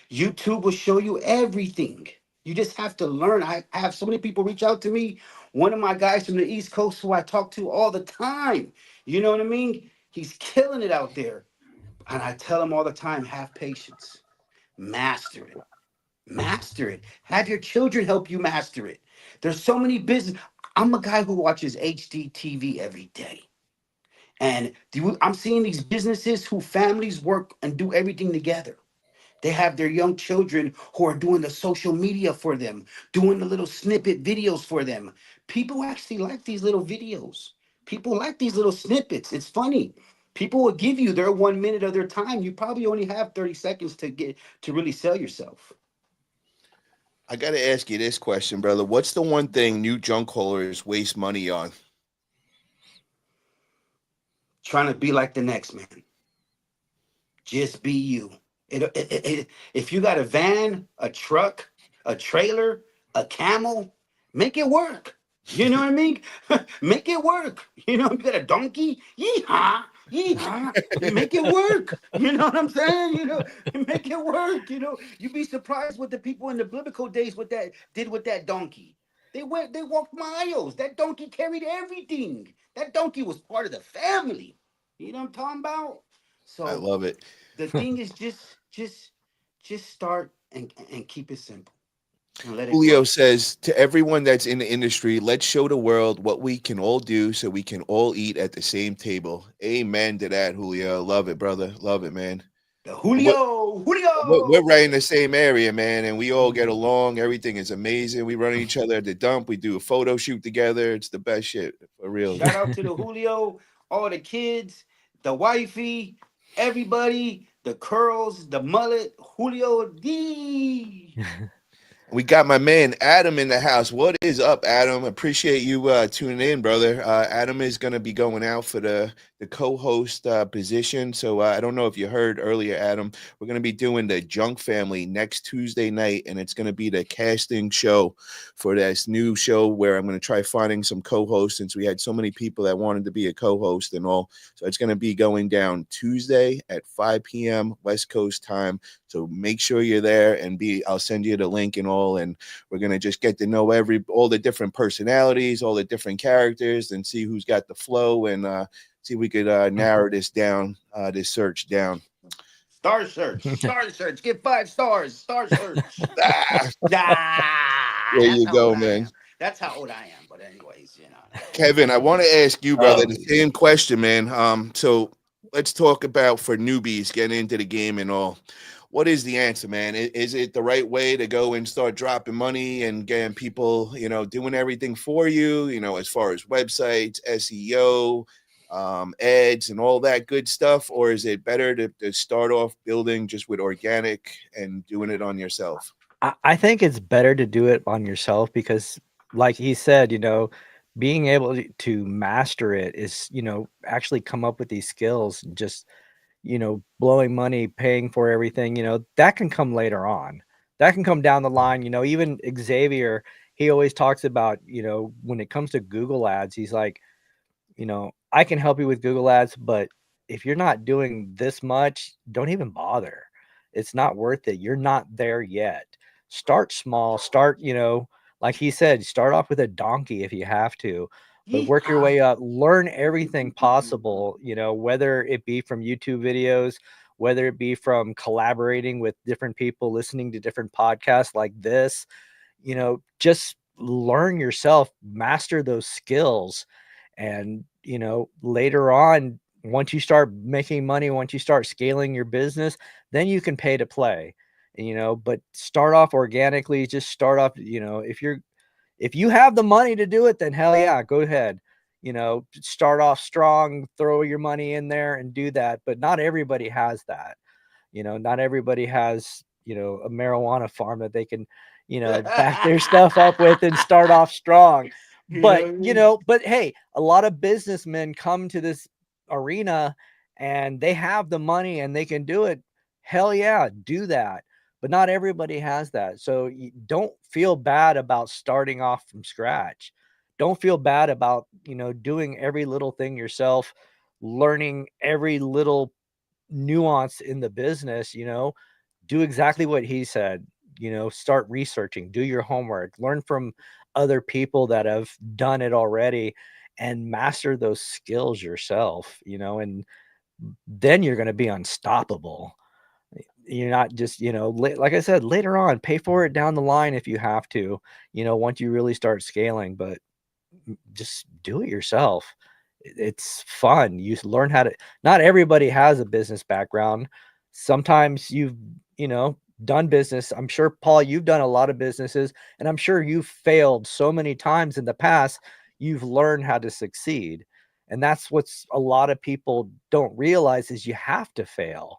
YouTube will show you everything. You just have to learn. I have so many people reach out to me. One of my guys from the East Coast who I talk to all the time. You know what I mean? He's killing it out there. And I tell him all the time, have patience. Master it. Master it. Have your children help you master it. There's so many business. I'm a guy who watches HD TV every day. And I'm seeing these businesses who families work and do everything together. They have their young children who are doing the social media for them, doing the little snippet videos for them. People actually like these little videos. People like these little snippets. It's funny. People will give you their 1 minute of their time. You probably only have 30 seconds to really sell yourself. I got to ask you this question, brother. What's the one thing new junk haulers waste money on? Trying to be like the next man. Just be you. If you got a van, a truck, a trailer, a camel, make it work. You know what I mean? Make it work. You got a donkey, yeehaw, yeehaw, make it work. You know what I'm saying? Make it work. You'd be surprised what the people in the biblical days did with that donkey. They walked miles. That donkey carried everything. That donkey was part of the family. You know what I'm talking about? I So love it. the thing is just start and keep it simple and let it Julio grow. says to everyone that's in the industry, let's show the world what we can all do so we can all eat at the same table. Amen to that, Julio. Love it, brother. Love it, man. The We're, Julio, we're Julio. right in the same area, man, and we all get along. Everything is amazing. We run each other at the dump. We do a photo shoot together. It's the best shit for real. Shout out to the Julio, all the kids, the wifey, everybody, the curls, the mullet, Julio D. We got my man Adam in the house. What is up, Adam? Appreciate you tuning in, brother. Adam is going to be going out for the co-host position. So I don't know if you heard earlier, Adam. We're going to be doing the Junk Family next Tuesday night, and it's going to be the casting show for this new show where I'm going to try finding some co-hosts since we had so many people that wanted to be a co-host and all. So it's going to be going down Tuesday at 5 p.m. West Coast time. So make sure you're there and I'll send you the link and all. And we're going to just get to know all the different personalities, all the different characters, and see who's got the flow and see if we could narrow this down, this search down. Star search, get 5 stars, star search. Ah, Ah, there that's you how old go, I man. am. That's how old I am. But anyways. Kevin, I want to ask you, brother, the same question, man. So let's talk about for newbies getting into the game and all. What is the answer, man? Is it the right way to go and start dropping money and getting people, doing everything for you, as far as websites, SEO, ads, and all that good stuff? Or is it better to start off building just with organic and doing it on yourself? I think it's better to do it on yourself because, like he said, being able to master it is, actually come up with these skills and just, blowing money, paying for everything, that can come later on. That can come down the line. Even Xavier, he always talks about, when it comes to Google ads, he's like, I can help you with Google ads, but if you're not doing this much, don't even bother. It's not worth it. You're not there yet. Start small. Start, like he said, start off with a donkey if you have to, but work your Yeehaw. way up. Learn everything possible, whether it be from YouTube videos, whether it be from collaborating with different people, listening to different podcasts like this, just learn yourself, master those skills, and later on, once you start making money, once you start scaling your business, then you can pay to play. But start off organically. Just start off, if you have the money to do it, then hell yeah, go ahead. Start off strong, throw your money in there and do that, but not everybody has that. Not everybody has, a marijuana farm that they can, back their stuff up with and start off strong. You know But, what I mean? but hey, a lot of businessmen come to this arena and they have the money and they can do it. Hell yeah, do that. But not everybody has that. So don't feel bad about starting off from scratch. Don't feel bad about, doing every little thing yourself, learning every little nuance in the business. Do exactly what he said. Start researching, do your homework, learn from other people that have done it already, and master those skills yourself, and then you're going to be unstoppable. You're not just, like I said, later on, pay for it down the line if you have to, once you really start scaling. But just do it yourself. It's fun. You learn how to, not everybody has a business background. Sometimes you've, you know, done business. I'm sure, Paul, you've done a lot of businesses, and I'm sure you've failed so many times in the past. You've learned how to succeed. And that's what's a lot of people don't realize is you have to fail.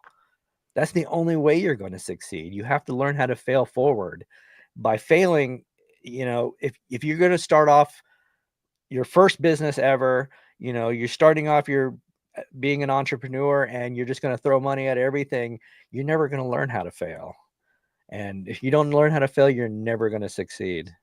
That's the only way you're going to succeed. You have to learn how to fail forward. By failing, if you're going to start off your first business ever, you're starting off your being an entrepreneur and you're just going to throw money at everything, you're never going to learn how to fail. And if you don't learn how to fail, you're never going to succeed.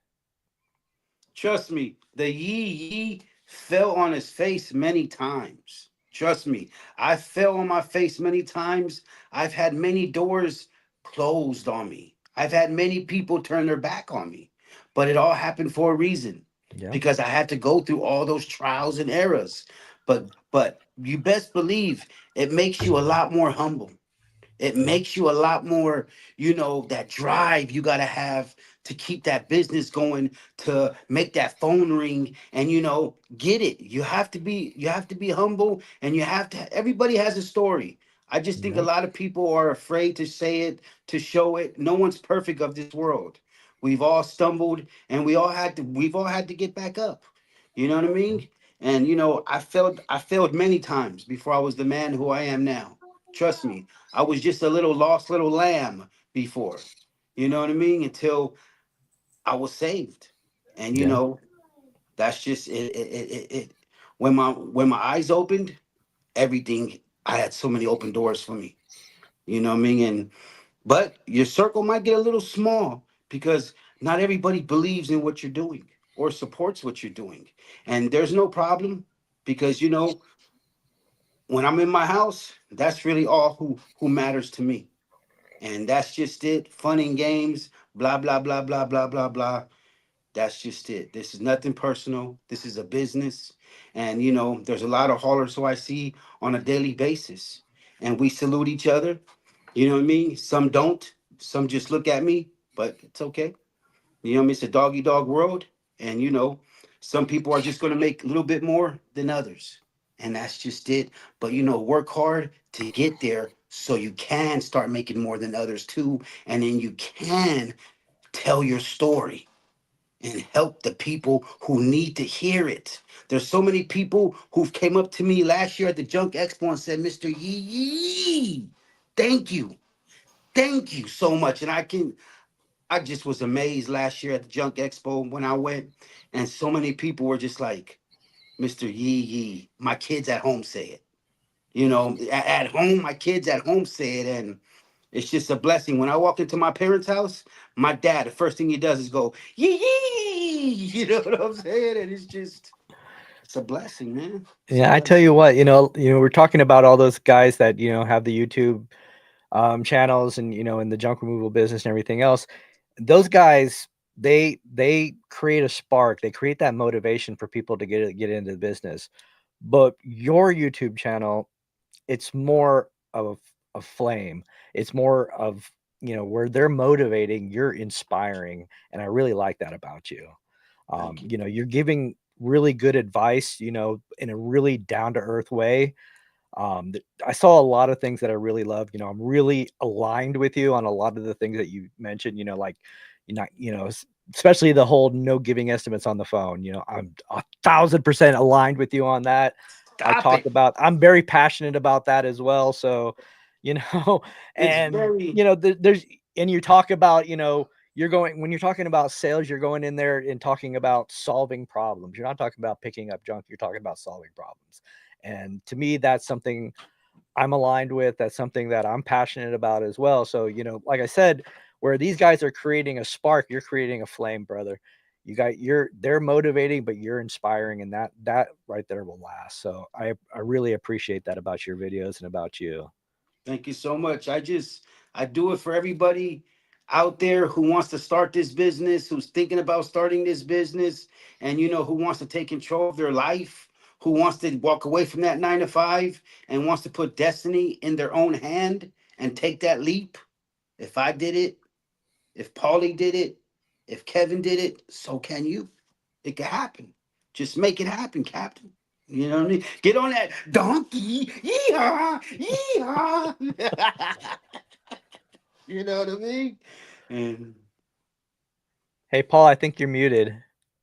Trust me, the Yee Yee fell on his face many times. Trust me, I fell on my face many times. I've had many doors closed on me. I've had many people turn their back on me. But it all happened for a reason Yeah. because I had to go through all those trials and errors. But you best believe it makes you a lot more humble. It Yeah. makes you a lot more, that drive you got to have to keep that business going, to make that phone ring and get it. You have to be humble, and everybody has a story. I just think a Yeah. lot of people are afraid to say it, to show it. No one's perfect of this world. We've all stumbled, and we've all had to get back up. You know what I mean? And I failed many times before I was the man who I am now. Trust me. I was just a little lost little lamb before. You know what I mean? Until I was saved. And Yeah. that's just it. When my eyes opened, everything, I had so many open doors for me. You know what I mean? And but your circle might get a little small because not everybody believes in what you're doing or supports what you're doing. And there's no problem because when I'm in my house, that's really all who matters to me. And that's just it. Fun and games, blah, blah, blah, blah, blah, blah, blah. That's just it. This is nothing personal. This is a business. And, there's a lot of haulers who I see on a daily basis. And we salute each other. You know what I mean? Some don't. Some just look at me, but it's okay. You know what I mean? It's a doggy dog world. And, some people are just going to make a little bit more than others. And that's just it. But, work hard to get there so you can start making more than others too. And then you can tell your story and help the people who need to hear it. There's so many people who've came up to me last year at the Junk Expo and said, Mr. Yee, thank you. Thank you so much. And I just was amazed last year at the Junk Expo when I went, and so many people were just like, "Mr. Yee Yee, my kids at home say it." You know, at home, my kids at home say it, and it's just a blessing. When I walk into my parents' house, my dad, the first thing he does is go, "Yee Yee," you know what I'm saying? And it's a blessing, man. It's a Yeah, I tell blessing. you what, we're talking about all those guys that have the YouTube channels and in the junk removal business and everything else. Those guys, they create a spark. They create that motivation for people to get into the business. But your YouTube channel, it's more of a flame. It's more of where they're motivating, you're inspiring, and I really like that about you. Thank you. You're giving really good advice, in a really down to earth way. I saw a lot of things that I really love. I'm really aligned with you on a lot of the things that you mentioned. Like you're not, especially the whole no giving estimates on the phone. I'm 1,000% aligned with you on that. Stop it. I'm very passionate about that as well. So, you know, It's and very, there's and you talk about, you're going when you're talking about sales, you're going in there and talking about solving problems. You're not talking about picking up junk. You're talking about solving problems. And to me, that's something I'm aligned with. That's something that I'm passionate about as well. So, like I said, where these guys are creating a spark, you're creating a flame, brother. They're motivating, but you're inspiring, and that right there will last. So I really appreciate that about your videos and about you. thank you so much. I do it for everybody out there who wants to start this business, who's thinking about starting this business, and who wants to take control of their life, who wants to walk away from that 9 to 5 and wants to put destiny in their own hand and take that leap. If I did it, if Paulie did it, if Kevin did it, so can you. It can happen. Just make it happen, Captain. You know what I mean? Get on that donkey. Yeehaw! Yeehaw! You know what I mean? And Hey, Paul, I think you're muted.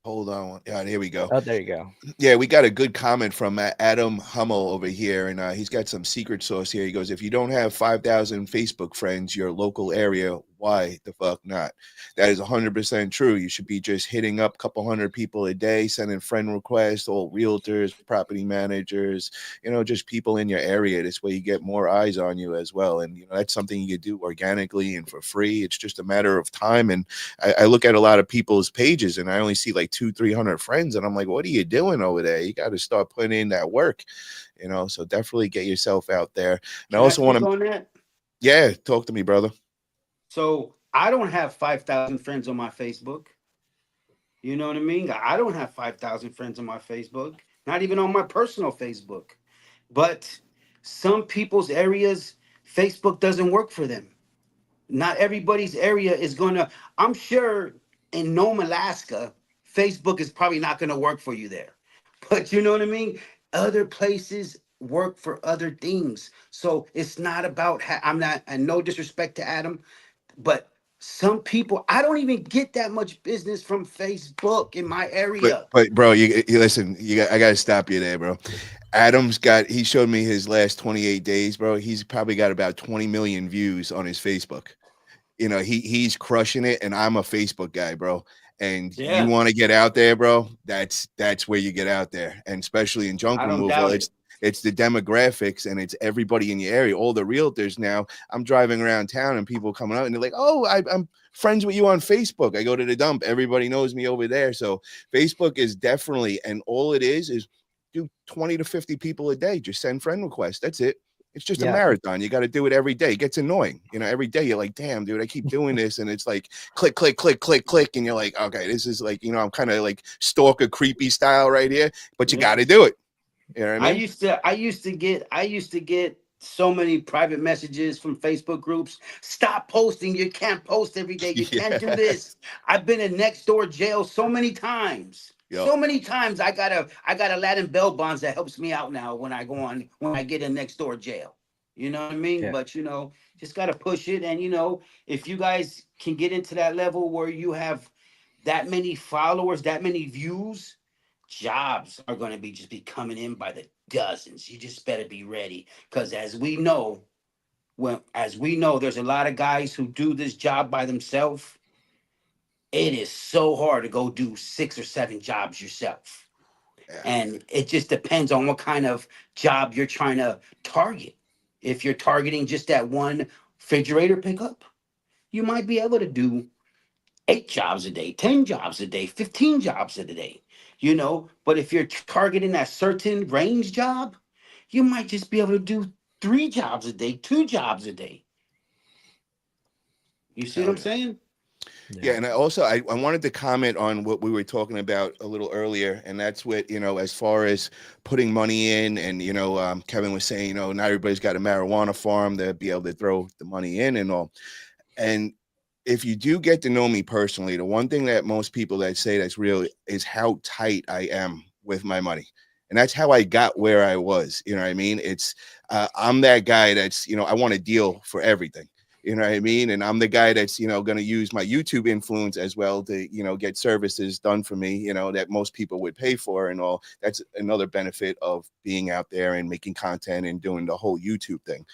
Hold on. Yeah, here we go. Oh, there you go. Yeah, we got a good comment from Adam Hummel over here, and he's got some secret sauce here. He goes, "If you don't have 5,000 Facebook friends, your local area, why the fuck not?" That is 100% true. You should be just hitting up a couple hundred people a day, sending friend requests, all realtors, property managers, just people in your area. This way, you get more eyes on you as well, and that's something you could do organically and for free. It's just a matter of time. And I look at a lot of people's pages, and I only see like 200-300 friends, and I'm like, what are you doing over there? You got to start putting in that work, so definitely get yourself out there. And I can I also want speak to, on that? yeah, talk to me, brother. So I don't have 5,000 friends on my Facebook. You know what I mean? I don't have 5,000 friends on my Facebook, not even on my personal Facebook. But some people's areas, Facebook doesn't work for them. Not everybody's area is gonna. I'm sure in Nome, Alaska, Facebook is probably not gonna work for you there. But you know what I mean? Other places work for other things. So it's not about. I'm not. And no disrespect to Adam, but some people, I don't even get that much business from Facebook in my But area. but bro, you listen. I got to stop you there, bro. He showed me his last 28 days, bro. He's probably got about 20 million views on his Facebook. He's crushing it, and I'm a Facebook guy, bro. And you Yeah, want to get out there, bro, that's where you get out there. And especially in junk I don't removal, doubt it. it's the demographics, and it's everybody in your area, all the realtors. Now I'm driving around town and people coming up and they're like, "Oh, I'm friends with you on Facebook." I go to the dump, everybody knows me over there. So Facebook is definitely, and all it is do 20 to 50 people a day, just send friend requests. That's it. It's just a Yeah. marathon. You got to do it every day. It gets annoying. Every day you're like, damn, dude, I keep doing this. And it's like click, click, click, click, click. And you're like, okay, this is like, I'm kind of like stalker creepy style right here, but you got Yeah. to do it. You know what I mean? I used to get so many private messages from Facebook groups. Stop posting. You can't post every day. You can't do Yes. this. I've been in next door jail so many times. Yep. So many times I got a Latin bail bonds that helps me out now when I get in next door jail. You know what I mean? Yeah. But just gotta push it. And if you guys can get into that level where you have that many followers, that many views, jobs are going to be coming in by the dozens. You just better be ready, because as we know, there's a lot of guys who do this job by themselves, it is so hard to go do 6 or 7 jobs yourself. Yeah. And it just depends on what kind of job you're trying to target. If you're targeting just that one refrigerator pickup, you might be able to do 8 jobs a day, 10 jobs a day, 15 jobs a day, you know. But if you're targeting that certain range job, you might just be able to do 3 jobs a day, 2 jobs a day. You see what Hell I'm yeah. saying? Yeah, and I wanted to comment on what we were talking about a little earlier, and that's what, as far as putting money in, and Kevin was saying, not everybody's got a marijuana farm to be able to throw the money in and all. And if you do get to know me personally, the one thing that most people that say that's real is how tight I am with my money. And that's how I got where I was. You know what I mean? It's I'm that guy that's, I want to deal for everything. You know what I mean? And I'm the guy that's, going to use my YouTube influence as well to, get services done for me, that most people would pay for and all. That's another benefit of being out there and making content and doing the whole YouTube thing.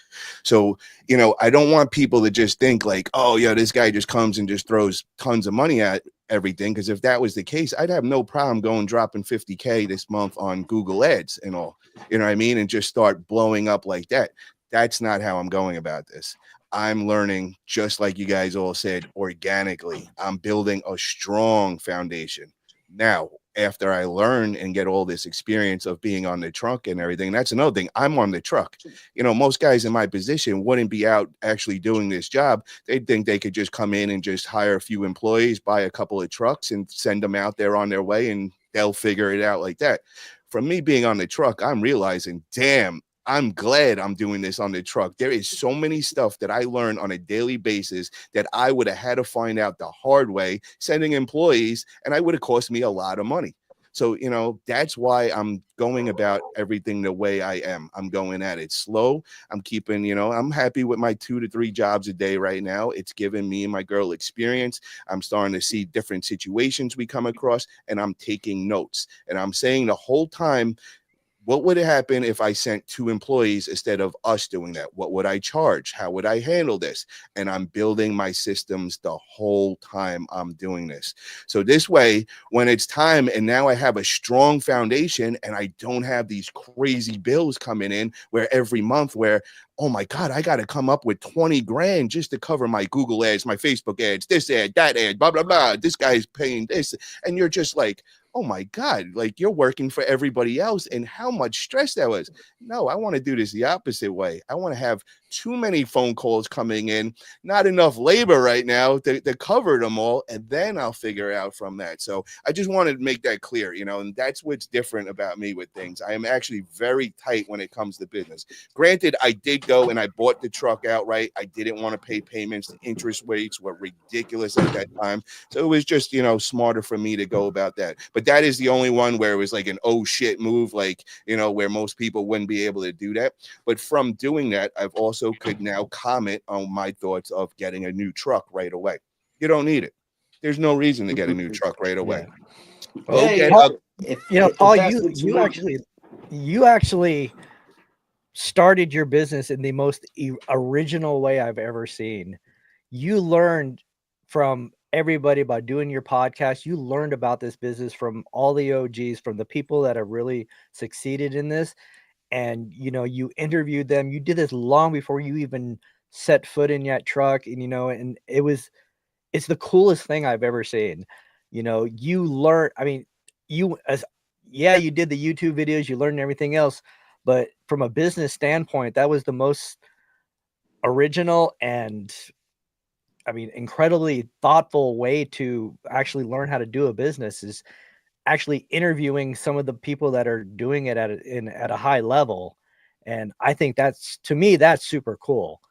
So, I don't want people to just think like, oh, yeah, this guy just comes and just throws tons of money at everything. Because if that was the case, I'd have no problem going dropping 50K this month on Google Ads and all, you know what I mean? And just start blowing up like that. That's not how I'm going about this. I'm learning, just like you guys all said, organically. I'm building a strong foundation. Now, after I learn and get all this experience of being on the truck and everything, that's another thing. I'm on the truck. Most guys in my position wouldn't be out actually doing this job. They'd think they could just come in and just hire a few employees, buy a couple of trucks and send them out there on their way, and they'll figure it out like that. From me being on the truck, I'm realizing, damn, I'm glad I'm doing this on the truck. There is so many stuff that I learn on a daily basis that I would have had to find out the hard way, sending employees, and I would have cost me a lot of money. So, that's why I'm going about everything the way I am. I'm going at it slow. I'm keeping, I'm happy with my 2 to 3 jobs a day right now. It's given me and my girl experience. I'm starting to see different situations we come across, and I'm taking notes. And I'm saying the whole time, what would happen if I sent 2 employees instead of us doing that? What would I charge? How would I handle this? And I'm building my systems the whole time I'm doing this. So this way, when it's time and now I have a strong foundation and I don't have these crazy bills coming in where every month where, oh my God, I got to come up with 20 grand just to cover my Google ads, my Facebook ads, this ad, that ad, blah, blah, blah. This guy's paying this. And you're just like, oh my God, like you're working for everybody else, and how much stress that was. No, I want to do this the opposite way. I want to have too many phone calls coming in, not enough labor right now to cover them all, and then I'll figure out from that. So I just wanted to make that clear, and that's what's different about me with things. I am actually very tight when it comes to business. Granted, I did go and I bought the truck outright. I didn't want to pay payments. The interest rates were ridiculous at that time. So it was just, smarter for me to go about that. But that is the only one where it was like an oh shit move, like, where most people wouldn't be able to do that. But from doing that, I've also could now comment on my thoughts of getting a new truck right away. You don't need it. There's no reason to get a new truck right away. Yeah. Go Hey, get Paul, if Paul, that's what you want. you actually started your business in the most original way I've ever seen. You learned from everybody by doing your podcast. You learned about this business from all the OGs, from the people that have really succeeded in this. And, you interviewed them. You did this long before you even set foot in that truck. And, and it's the coolest thing I've ever seen. You learn, I mean, you did the YouTube videos, you learned everything else, but from a business standpoint, that was the most original and, I mean, incredibly thoughtful way to actually learn how to do a business, is actually interviewing some of the people that are doing it at a high level. And I think to me, that's super cool.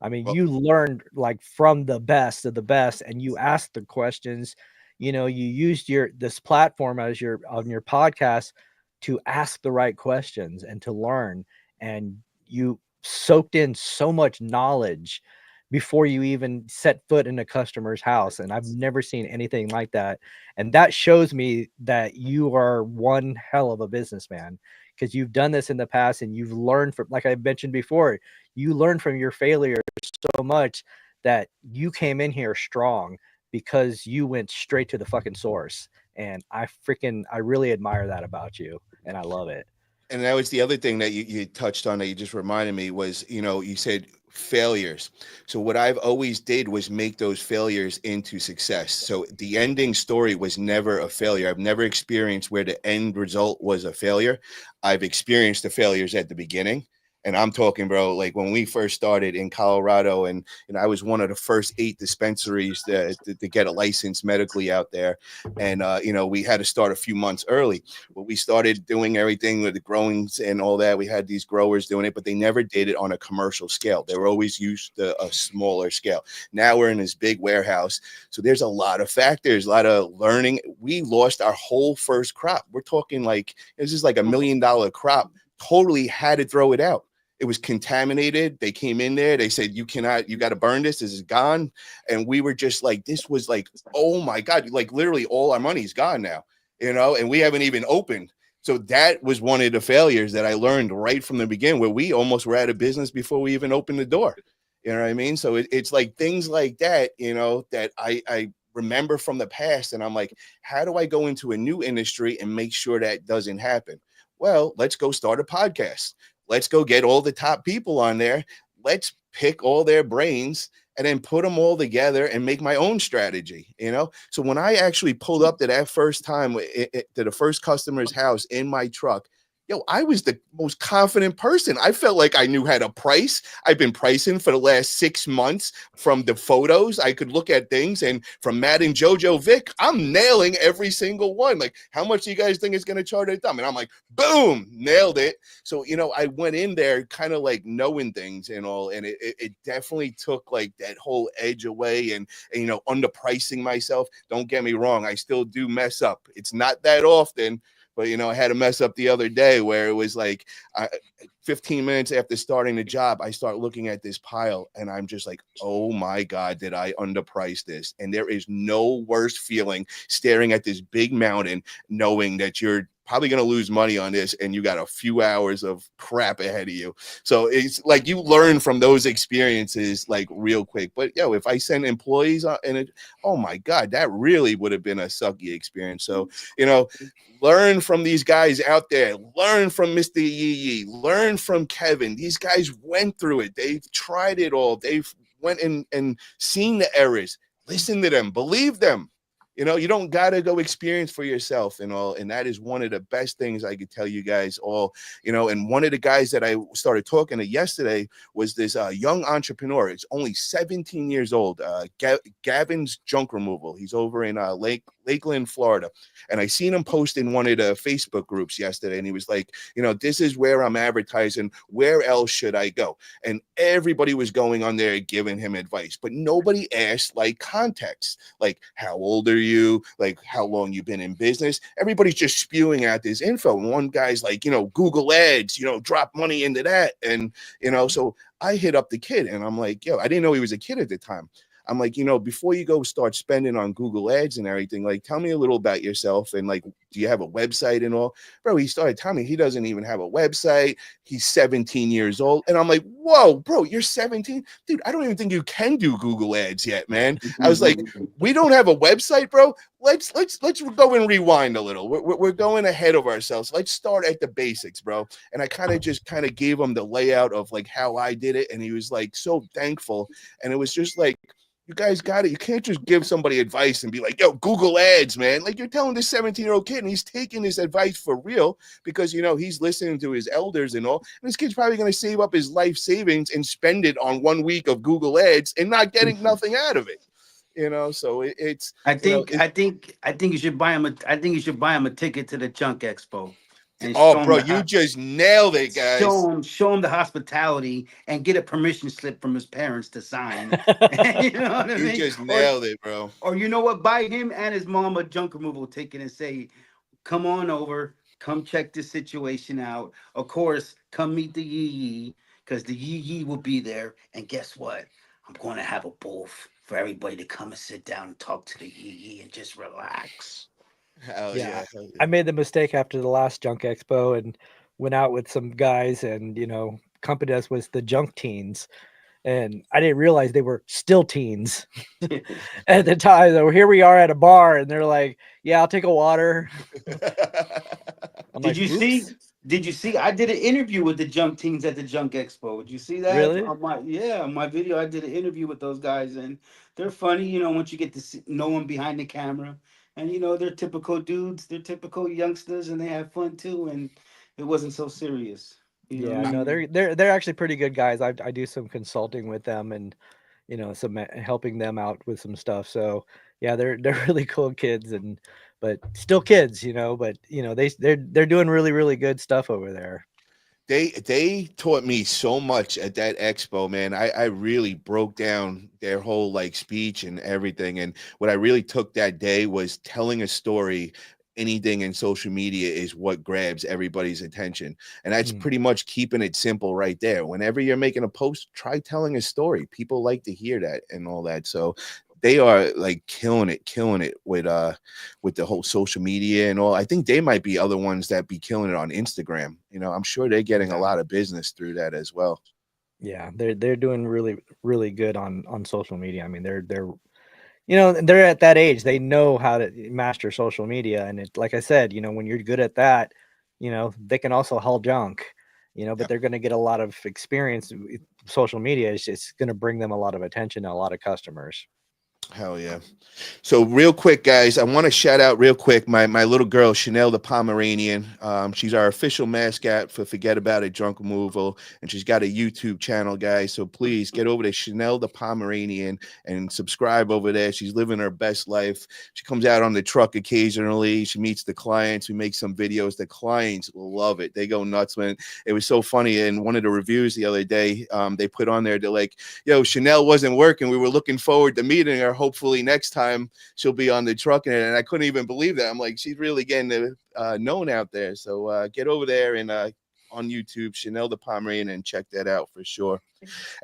I mean, well, you learned like from the best of the best, and you asked the questions. You used this platform on your podcast to ask the right questions and to learn, and you soaked in so much knowledge before you even set foot in a customer's house. And I've never seen anything like that. And that shows me that you are one hell of a businessman, because you've done this in the past and you've learned from, like I mentioned before, you learned from your failures so much that you came in here strong. because you went straight to the fucking source. And I really admire that about you, and I love it. And that was the other thing that you touched on that you just reminded me was, you said failures. So what I've always did was make those failures into success. So the ending story was never a failure. I've never experienced where the end result was a failure. I've experienced the failures at the beginning. And I'm talking, bro, like when we first started in Colorado, and I was one of the first 8 dispensaries to get a license medically out there. And, we had to start a few months early. Well, we started doing everything with the growings and all that. We had these growers doing it, but they never did it on a commercial scale. They were always used to a smaller scale. Now we're in this big warehouse. So there's a lot of factors, a lot of learning. We lost our whole first crop. We're talking like, this is like $1 million crop. Totally had to throw it out. It was contaminated. They came in there. They said, you got to burn this. This is gone. And we were just like, this was like, oh my God, like literally all our money is gone now, and we haven't even opened. So that was one of the failures that I learned right from the beginning, where we almost were out of business before we even opened the door. You know what I mean? So it's like things like that, that I remember from the past. And I'm like, how do I go into a new industry and make sure that doesn't happen? Well, let's go start a podcast. Let's go get all the top people on there. Let's pick all their brains and then put them all together and make my own strategy, So when I actually pulled up to that first time to the first customer's house in my truck, I was the most confident person. I felt like I knew how to price. I've been pricing for the last 6 months. From the photos, I could look at things, and from Matt and Jojo Vic, I'm nailing every single one. Like, how much do you guys think it's going to charge at them? And I'm like, boom, nailed it. So, I went in there kind of like knowing things and all, and it definitely took like that whole edge away and underpricing myself. Don't get me wrong. I still do mess up. It's not that often. But, I had a mess up the other day where it was like 15 minutes after starting the job, I start looking at this pile and I'm just like, oh my God, did I underprice this? And there is no worse feeling staring at this big mountain, knowing that you're probably going to lose money on this and you got a few hours of crap ahead of you. So it's like you learn from those experiences like real quick. But if I send employees oh my God, that really would have been a sucky experience. So, learn from these guys out there. Learn from Mr. Yee Yeeee. Learn from Kevin. These guys went through it. They've tried it all. They've went and seen the errors. Listen to them. Believe them. You don't got to go experience for yourself and all. And that is one of the best things I could tell you guys all, and one of the guys that I started talking to yesterday was this young entrepreneur. It's only 17 years old. Gavin's Junk Removal. He's over in Lakeland, Florida. And I seen him post in one of the Facebook groups yesterday. And he was like, this is where I'm advertising. Where else should I go? And everybody was going on there giving him advice, but nobody asked like context, like how old are you, like how long you've been in business. Everybody's just spewing out this info. And one guy's like, Google ads, drop money into that. And, so I hit up the kid and I'm like, I didn't know he was a kid at the time. I'm like, before you go start spending on Google ads and everything, like, tell me a little about yourself. And like, do you have a website and all? Bro, he started telling me he doesn't even have a website. He's 17 years old. And I'm like, whoa, bro, you're 17? Dude, I don't even think you can do Google ads yet, man. I was like, we don't have a website, bro. Let's go and rewind a little. We're going ahead of ourselves. Let's start at the basics, bro. And I kind of gave him the layout of like how I did it. And he was like so thankful. And it was just like, you guys got it. You can't just give somebody advice and be like, yo, Google ads, man. Like, you're telling this 17-year-old kid and he's taking this advice for real because, he's listening to his elders and all. And this kid's probably going to save up his life savings and spend it on 1 week of Google ads and not getting nothing out of it. So it's. I think you should buy him a ticket to the Junk Expo. And bro, you just nailed it, guys. Show him the hospitality and get a permission slip from his parents to sign. You know what I mean? You just nailed it, bro. Or you know what? Buy him and his mom a Junk Removal ticket and say, come on over, come check this situation out. Of course, come meet the Yee Yeeee, because the Yee Yeeee will be there. And guess what? I'm going to have a booth for everybody to come and sit down and talk to the Yee Yeeee and just relax. Hell yeah. I made the mistake after the last Junk Expo and went out with some guys and, accompanied us was the Junk Teens. and I didn't realize they were still teens at the time. So here we are at a bar, and they're like, "Yeah, I'll take a water." I'm Did like, you see? "Oops, Did you see? I did an interview with the junk teens at the Junk Expo. Did you see that really?" on my video? I did an interview with those guys, and they're funny. You know, once you get to know them behind the camera, and you know they're typical dudes. They're typical youngsters, and they have fun too. And it wasn't so serious. You know what Yeah, I no, mean? they're actually pretty good guys. I do some consulting with them, and some helping them out with some stuff. So yeah, they're really cool kids, and but still kids, But they're doing really really good stuff over there. They taught me so much at that expo, man. I really broke down their whole like speech and everything. And what I really took that day was telling a story. Anything in social media is what grabs everybody's attention. And that's Mm, pretty much keeping it simple right there. Whenever you're making a post, try telling a story. People like to hear that and all that. So they are like killing it with the whole social media and all. I think they might be other ones that be killing it on Instagram. I'm sure they're getting a yeah, lot of business through that as well. yeah, they're doing really really good on social media. I mean, they're at that age. They know how to master social media, and like I said, when you're good at that, they can also haul junk. But Yeah, they're going to get a lot of experience with social media. It's going to bring them a lot of attention and a lot of customers. hell yeah. So real quick, guys, I want to shout out real quick my little girl Chanel the Pomeranian. She's our official mascot for Forget About It Drunk Removal, and she's got a YouTube channel, guys. So please get over to Chanel the Pomeranian and subscribe over there. She's living her best life. She comes out on the truck occasionally. She meets the clients. We make some videos. The clients love it. They go nuts. When it was so funny in one of the reviews the other day, they put on there, they're like, "Yo, Chanel wasn't working. We were looking forward to meeting her. Hopefully next time she'll be on the truck." And I couldn't even believe that. I'm like, she's really getting known out there. So get over there and on YouTube, Chanel the Pomeranian, and check that out for sure.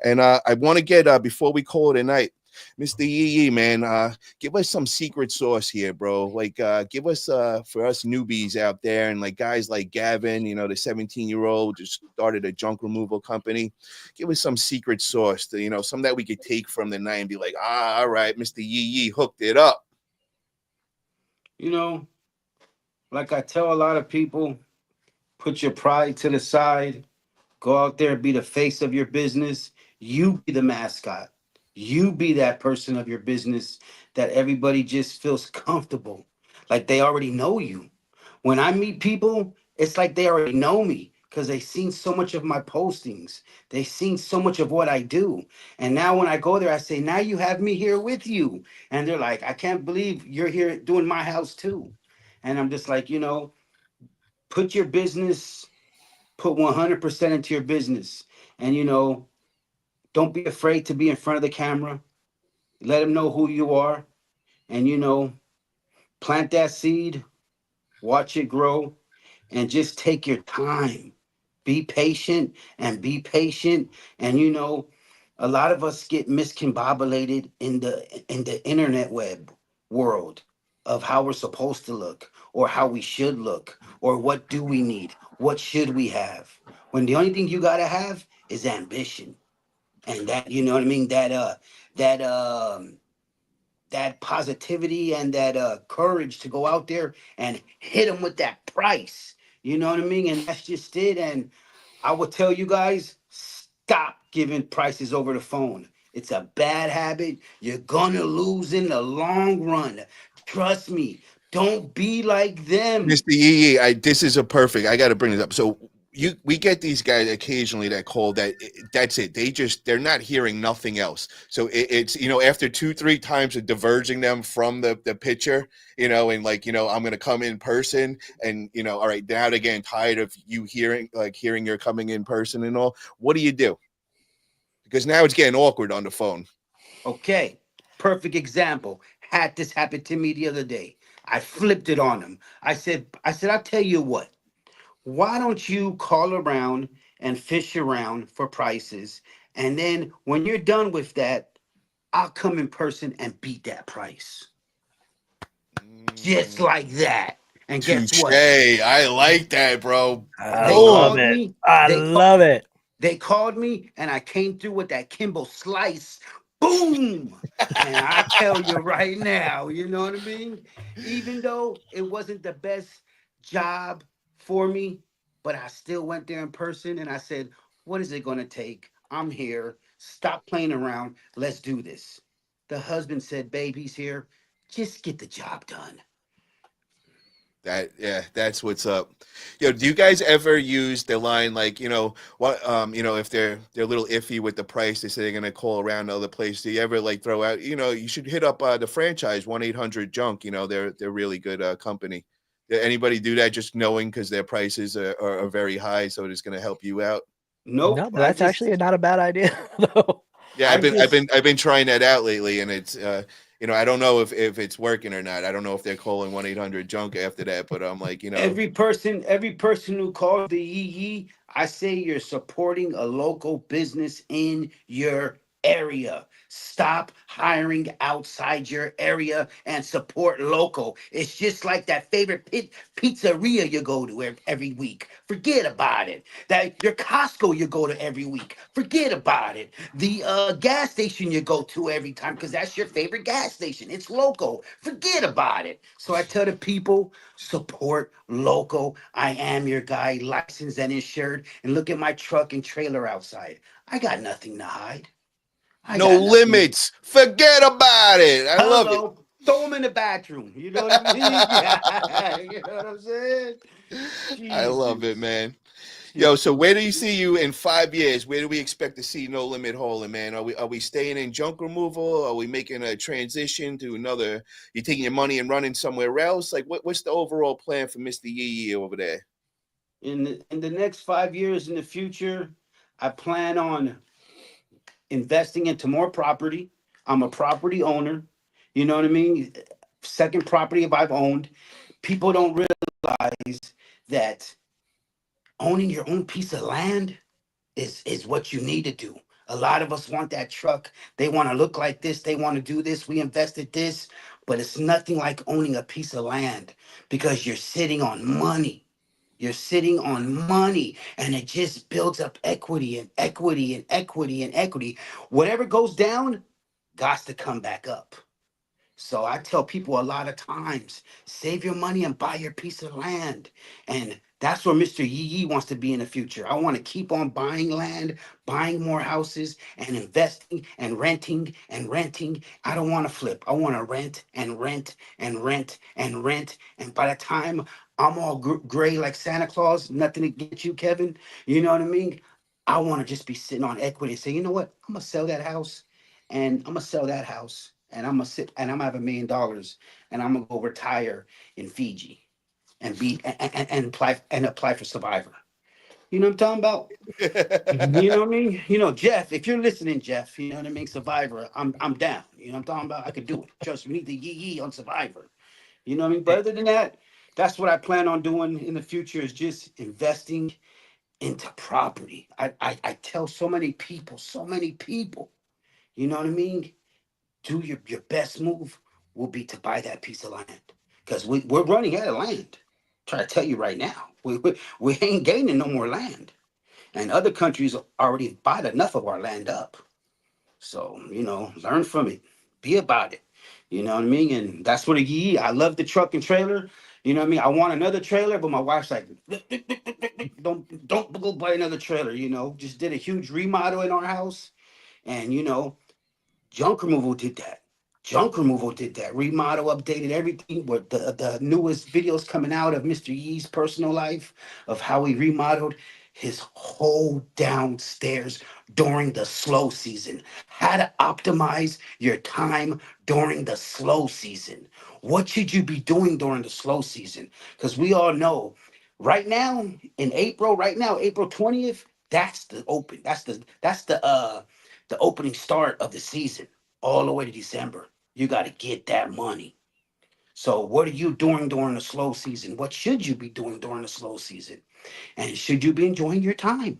And I want to get before we call it a night, Mr. Yee Yee, man, give us some secret sauce here, bro. Like, give us for us newbies out there, and like guys like Gavin, the 17-year-old just started a junk removal company. Give us some secret sauce, some that we could take from the night and be like, all right, Mr. Yee Yee hooked it up. You know, like I tell a lot of people, put your pride to the side. Go out there, be the face of your business. You be the mascot. You be that person of your business that everybody just feels comfortable, like they already know you. When I meet people, it's like they already know me because they've seen so much of my postings. They've seen so much of what I do. And now when I go there, I say, now you have me here with you. And they're like, I can't believe you're here doing my house too. And I'm just like, put your business, put 100% into your business. And, don't be afraid to be in front of the camera. Let them know who you are. And, plant that seed, watch it grow, and just take your time. Be patient and be patient. And, a lot of us get miscombobulated in the internet web world of how we're supposed to look or how we should look or what do we need, what should we have, when the only thing you got to have is ambition. And that, you know what I mean, that that positivity and that courage to go out there and hit them with that price. You know what I mean? And that's just it. And I will tell you guys, stop giving prices over the phone. It's a bad habit. You're gonna lose in the long run. Trust me. Don't be like them. Mr. Yee Yee, this is a perfect. I got to bring this up. So we get these guys occasionally that call that's it. They're not hearing nothing else. So it's after 2-3 times of diverging them from the picture, and like I'm gonna come in person, and all right, now they're getting tired of you hearing you're coming in person and all. What do you do? Because now it's getting awkward on the phone. Okay, perfect example. Had this happen to me the other day. I flipped it on him. I said, I'll tell you what. Why don't you call around and fish around for prices? And then when you're done with that, I'll come in person and beat that price. Just Mm, like that. And guess touche. what? I like that, bro. I They love Boom. called it. me. I They called. love it. They called me and I came through with that Kimbo slice. Boom! And I tell you right now, you know what I mean? Even though it wasn't the best job for me, but I still went there in person and I said, what is it going to take? I'm here. Stop playing around. Let's do this. The husband said, baby's here. Just get the job done. That's what's up. Do you guys ever use the line like, what if they're a little iffy with the price, they say they're gonna call around to other places. Do you ever like throw out, you should hit up the franchise 1-800-JUNK, they're really good company. Did anybody do that just knowing because their prices are very high, so it's gonna help you out? No, Nope. but that's actually not a bad idea though. Yeah, I I've been I've just been I've been trying that out lately, and it's I don't know if it's working or not. I don't know if they're calling 1-800-JUNK after that, but I'm like, every person who calls the Yee Yee, I say you're supporting a local business in your area. Stop hiring outside your area and support local. It's just like that favorite pizzeria you go to every week. Forget about it. That your Costco you go to every week. Forget about it. The gas station you go to every time because that's your favorite gas station. It's local. Forget about it. So I tell the people, support local. I am your guy, licensed and insured. And look at my truck and trailer outside. I got nothing to hide. I no got nothing. limits. Forget about it. I love it. Hello. Throw them in the bathroom. You know what I mean? Yeah. You know what I'm saying? I love it, Jesus. man. Yo, so Jesus. where do you see you in 5 years? Where do we expect to see No Limit Holding, man? Are we staying in junk removal? Are we making a transition to another? You taking your money and running somewhere else? Like, what's the overall plan for Mr. Yee Yeeee over there? In the next 5 years in the future, I plan on investing into more property. I'm a property owner. You know what I mean? Second property if I've owned. People don't realize that owning your own piece of land is what you need to do. A lot of us want that truck. They want to look like this. They want to do this. We invested this, but it's nothing like owning a piece of land because you're sitting on money. You're sitting on money and it just builds up equity and equity and equity and equity. Whatever goes down, got to come back up. So I tell people a lot of times, save your money and buy your piece of land. And that's where Mr. Yee Yee wants to be in the future. I want to keep on buying land, buying more houses, and investing and renting and renting. I don't want to flip. I want to rent and rent and rent and rent. And by the time I'm all gray like Santa Claus, nothing to get you, Kevin. You know what I mean? I want to just be sitting on equity and say, you know what? I'm gonna sell that house and I'm gonna sell that house and I'm gonna sit and I'm gonna have $1 million and I'm gonna go retire in Fiji and be and apply for Survivor. You know what I'm talking about? You know what I mean? You know, Jeff, if you're listening, Jeff, you know what I mean? Survivor, I'm down. You know what I'm talking about? I could do it. Trust me, we need the Yee Yee on Survivor. You know what I mean? But Hey, other than that, that's what I plan on doing in the future is just investing into property. I tell so many people, you know what I mean? Do your best move will be to buy that piece of land because we're running out of land. Try to tell you right now, we ain't gaining no more land, and other countries already bought enough of our land up. So learn from it, be about it. You know what I mean? And that's what I love the truck and trailer. You know what I mean? I want another trailer, but my wife's like, don't go buy another trailer. Just did a huge remodel in our house, and Junk removal did that. Junk removal did that. Remodel, updated everything. What the newest videos coming out of Mr. Yee's personal life of how he remodeled his whole downstairs during the slow season. How to optimize your time during the slow season. What should you be doing during the slow season? Because we all know right now in April, right now, April 20th, that's the open. That's the opening start of the season all the way to December. You got to get that money. So, what are you doing during the slow season? What should you be doing during the slow season? And should you be enjoying your time?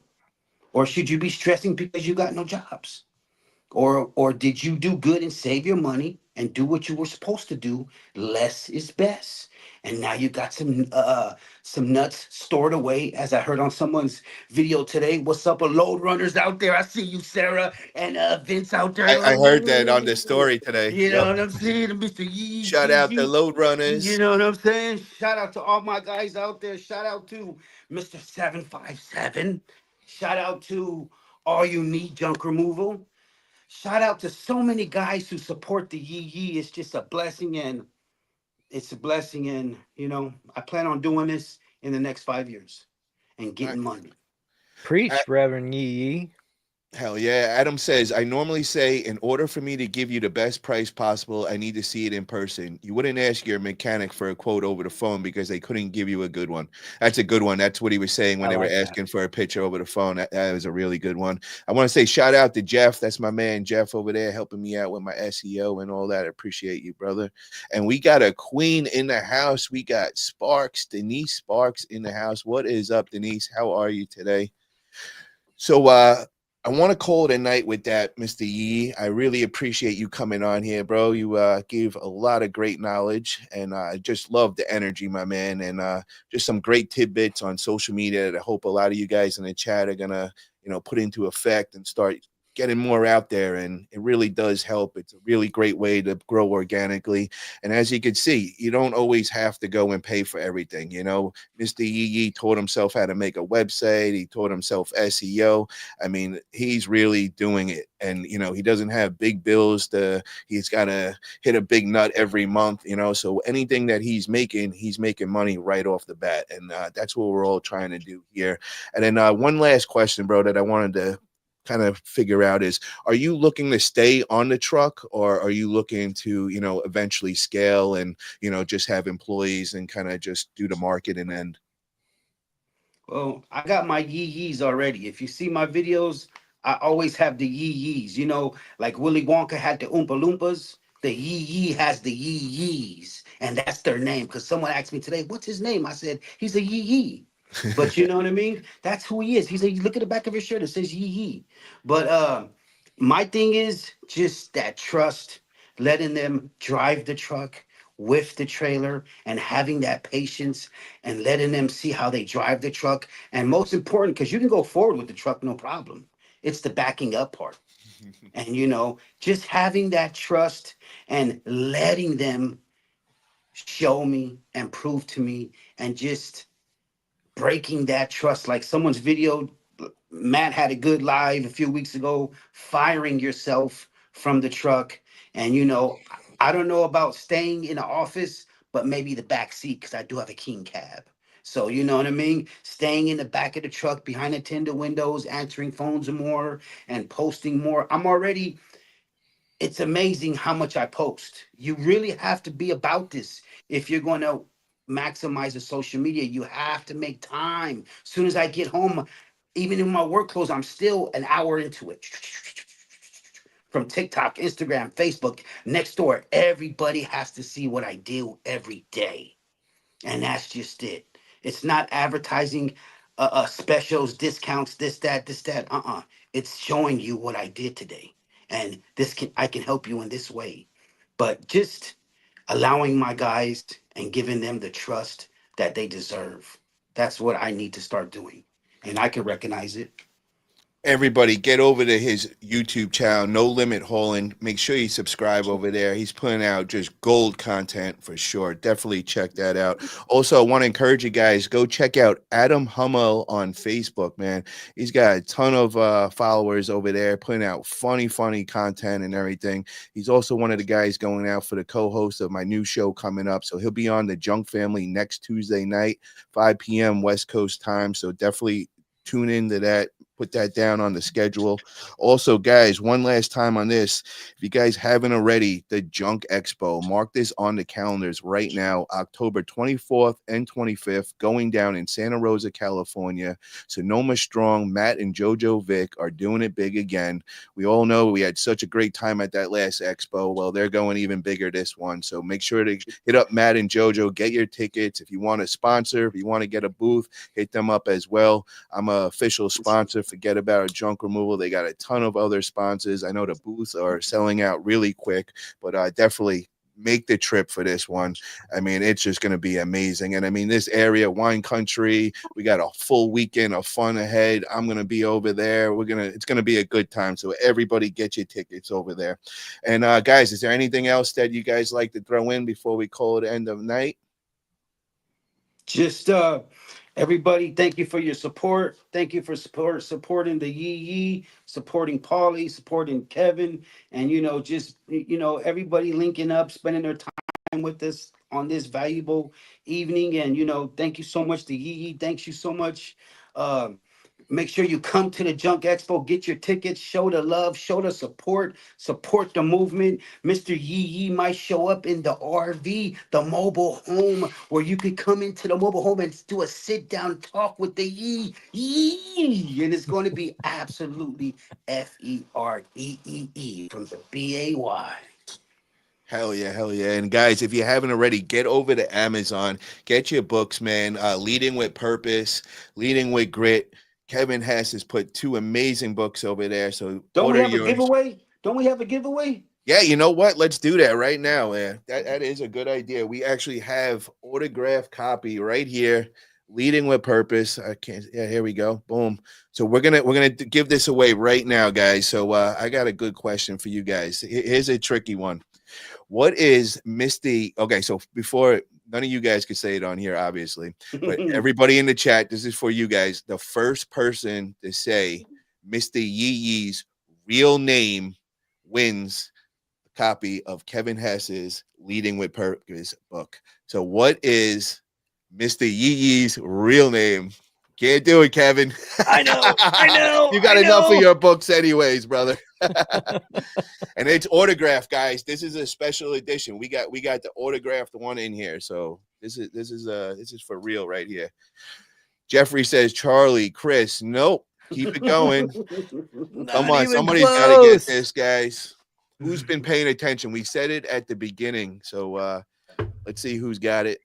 Or should you be stressing because you got no jobs? Or did you do good and save your money and do what you were supposed to do. Less is best. And now you got some nuts stored away, as I heard on someone's video today. What's up, load runners out there? I see you, Sarah, and Vince out there. I heard that on the story today. You know Yep. what I'm saying, Mr. Yee Shout out the Yeeee. load You runners. know what I'm saying? Shout out to all my guys out there. Shout out to Mr. 757. Shout out to All You Need Junk Removal. Shout out to so many guys who support the Yee Yee. It's just a blessing, and it's a blessing. And, I plan on doing this in the next 5 years and All right. getting money. Preach, Reverend Yee Yee. Hell yeah. Adam says, I normally say, in order for me to give you the best price possible, I need to see it in person. You wouldn't ask your mechanic for a quote over the phone because they couldn't give you a good one. That's a good one. That's what he was saying when I they were like that. asking for a picture over the phone. That was a really good one. I want to say shout out to Jeff. That's my man, Jeff, over there, helping me out with my SEO and all that. I appreciate you, brother. And we got a queen in the house. We got Sparks, Denise Sparks in the house. What is up, Denise? How are you today? So, I want to call it a night with that, Mr. Yee. I really appreciate you coming on here, bro. You gave a lot of great knowledge, and I just love the energy, my man, and just some great tidbits on social media that I hope a lot of you guys in the chat are gonna, put into effect and start getting more out there. And it really does help. It's a really great way to grow organically. And as you can see, you don't always have to go and pay for everything. Mr. Yee taught himself how to make a website. He taught himself SEO. I mean, he's really doing it. And, he doesn't have big bills he's got to hit a big nut every month, so anything that he's making money right off the bat. And that's what we're all trying to do here. And then one last question, bro, that I wanted to kind of figure out is, are you looking to stay on the truck, or are you looking to, eventually scale and, just have employees and kind of just do the marketing end? Well, I got my Yee Yees already. If you see my videos, I always have the Yee Yees. Like Willy Wonka had the Oompa Loompas. The Yee Yee has the Yee Yees, and that's their name. Because someone asked me today, "What's his name?" I said, "He's a Yee Yee." But you know what I mean? That's who he is. Look at the back of his shirt. It says Yee Yee. But my thing is just that trust, letting them drive the truck with the trailer, and having that patience, and letting them see how they drive the truck. And most important, because you can go forward with the truck, no problem. It's the backing up part. And, just having that trust and letting them show me and prove to me, and just breaking that trust. Like someone's video, Matt had a good live a few weeks ago, firing yourself from the truck. And I don't know about staying in the office, but maybe the back seat, because I do have a king cab. So you know what I mean? Staying in the back of the truck behind the tender windows, answering phones more and posting more. It's amazing how much I post. You really have to be about this if you're going to maximize the social media. You have to make time. As soon as I get home, even in my work clothes, I'm still an hour into it. From TikTok, Instagram, Facebook, next door, everybody has to see what I do every day. And that's just it. It's not advertising specials, discounts, this, that, this, that. It's showing you what I did today. And I can help you in this way. But just allowing my guys and giving them the trust that they deserve. That's what I need to start doing. And I can recognize it. Everybody get over to his YouTube channel, No Limit Hauling. Make sure you subscribe over there. He's putting out just gold content for sure. Definitely check that out. Also, I want to encourage you guys, go check out Adam Hummel on Facebook, man. He's got a ton of followers over there, putting out funny content and everything. He's also one of the guys going out for the co-host of my new show coming up. So he'll be on the Junk Family next Tuesday night, 5 p.m. West Coast time. So definitely tune into that. Put that down on the schedule. Also, guys, one last time on this. If you guys haven't already, the Junk Expo, mark this on the calendars right now, October 24th and 25th, going down in Santa Rosa, California. Sonoma Strong, Matt and JoJo Vic are doing it big again. We all know we had such a great time at that last expo. Well, they're going even bigger this one. So make sure to hit up Matt and JoJo, get your tickets. If you want to sponsor, if you want to get a booth, hit them up as well. I'm an official sponsor Forget About It Junk Removal. They got a ton of other sponsors. I know the booths are selling out really quick, but definitely make the trip for this one. I mean, it's just going to be amazing. And I mean, this area, wine country, we got a full weekend of fun ahead. I'm going to be over there. It's going to be a good time. So everybody get your tickets over there. And guys, is there anything else that you guys like to throw in before we call it end of night? Just everybody, thank you for your support. Thank you for supporting the Yee Yeeee, supporting Paulie, supporting Kevin, and just everybody linking up, spending their time with us on this valuable evening. And thank you so much to Yee Yeeee. Thanks you so much. Make sure you come to the Junk Expo, get your tickets, show the love, show the support the movement. Mr. Yee Yeeee might show up in the RV, the mobile home, where you could come into the mobile home and do a sit down talk with the Yee Yeeee. And it's going to be absolutely FEREEE from the BAY. Hell yeah, hell yeah. And guys, if you haven't already, get over to Amazon, get your books, man. Leading with Purpose, Leading with Grit. Kevin Hess has put 2 amazing books over there. So Don't we order have a yours. giveaway? Don't we have a giveaway? Yeah, you know what? Let's do that right now, man. That is a good idea. We actually have autographed copy right here. Leading with Purpose. I can't. Yeah, here we go. Boom. So we're gonna give this away right now, guys. So I got a good question for you guys. Here's a tricky one. What is Misty? Okay, so before, none of you guys could say it on here, obviously, but everybody in the chat, this is for you guys. The first person to say Mr. Yee Yee's real name wins a copy of Kevin Hess's Leading with Purpose book. So what is Mr. Yee Yee's real name? Can't do it, Kevin. I know. You got enough of your books anyways, brother. And it's autographed, guys. This is a special edition. We got the autographed one in here. So this is for real right here. Jeffrey says, Charlie, Chris, nope. Keep it going. Come on, somebody's got to get this, guys. Who's been paying attention? We said it at the beginning. So let's see who's got it.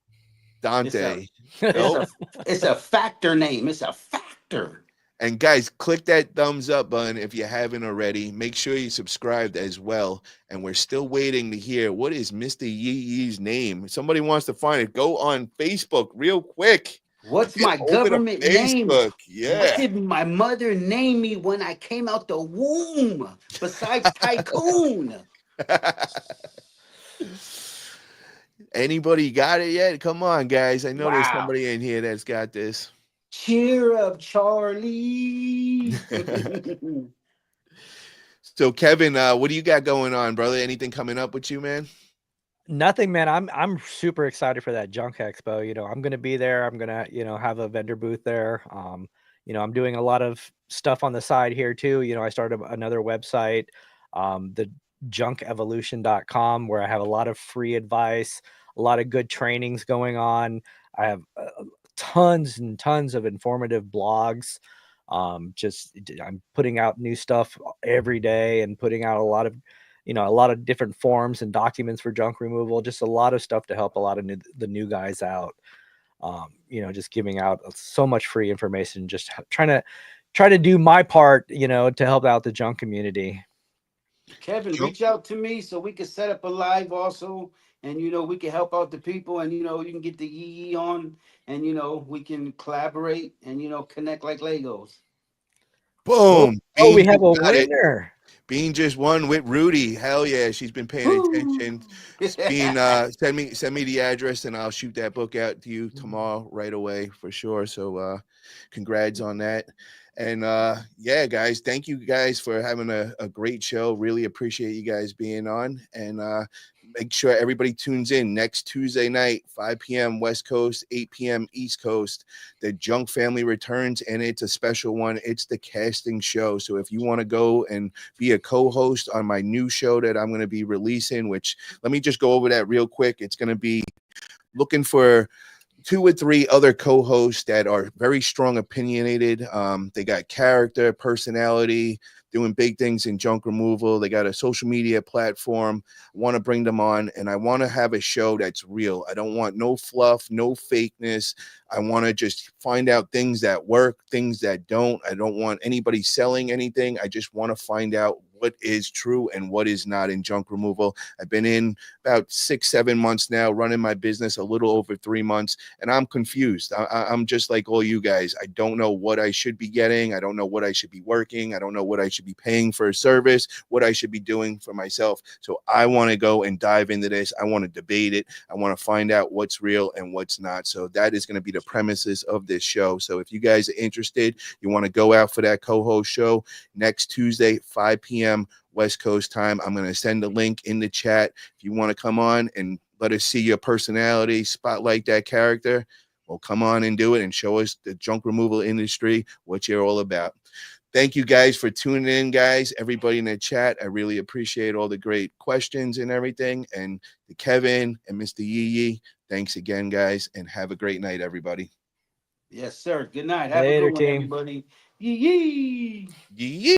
Dante. It's a factor name. It's a factor. And guys, click that thumbs up button if you haven't already. Make sure you subscribed as well. And we're still waiting to hear what is Mr. Yee Yee's name. If somebody wants to find it, go on Facebook real quick. What's my government name? Yeah. What did my mother name me when I came out the womb? Besides Tycoon. Anybody got it yet? Come on, guys. I know there's somebody in here that's got this. Cheer up, Charlie. So, Kevin, what do you got going on, brother? Anything coming up with you, man? Nothing, man. I'm super excited for that Junk Expo. I'm gonna be there. I'm gonna, have a vendor booth there. I'm doing a lot of stuff on the side here too. I started another website, the junkevolution.com, where I have a lot of free advice, a lot of good trainings going on. I have tons and tons of informative blogs. I'm putting out new stuff every day and putting out a lot of different forms and documents for junk removal, just a lot of stuff to help a lot of the new guys out. Just giving out so much free information, just trying to do my part, to help out the junk community. Kevin, reach out to me so we can set up a live also, and we can help out the people, and you can get the Yee Yeeee on, and we can collaborate and connect like Legos. Boom! Oh, we have a winner. Bean just won with Rudy. Hell yeah, she's been paying attention. Bean, send me the address and I'll shoot that book out to you tomorrow right away for sure. So congrats on that. And yeah, guys, thank you guys for having a great show. Really appreciate you guys being on. And make sure everybody tunes in next Tuesday night, 5 p.m. West Coast, 8 p.m. East Coast. The Junk Family returns, and it's a special one. It's the casting show. So if you want to go and be a co-host on my new show that I'm going to be releasing, which let me just go over that real quick. It's going to be looking for 2 or 3 other co-hosts that are very strong opinionated. They got character, personality, doing big things in junk removal. They got a social media platform. I want to bring them on, and I want to have a show that's real. I don't want no fluff, no fakeness. I want to just find out things that work, things that don't. I don't want anybody selling anything. I just want to find out what is true and what is not in junk removal. I've been in about 6-7 months now, running my business a little over 3 months, and I'm confused. I'm just like all you guys. I don't know what I should be getting. I don't know what I should be working. I don't know what I should be paying for a service, what I should be doing for myself. So I want to go and dive into this. I want to debate it. I want to find out what's real and what's not. So that is going to be the premises of this show. So if you guys are interested, you want to go out for that co-host show next Tuesday, 5 p.m. West Coast time. I'm going to send a link in the chat. If you want to come on and let us see your personality, spotlight that character, well, come on and do it and show us the junk removal industry, what you're all about. Thank you guys for tuning in, guys. Everybody in the chat, I really appreciate all the great questions and everything. And to Kevin and Mr. Yee Yeeee, thanks again, guys, and have a great night, everybody. Yes, sir. Good night. Have a Later, good one, team. everybody. Yee Yeeee. Yee Yeeee.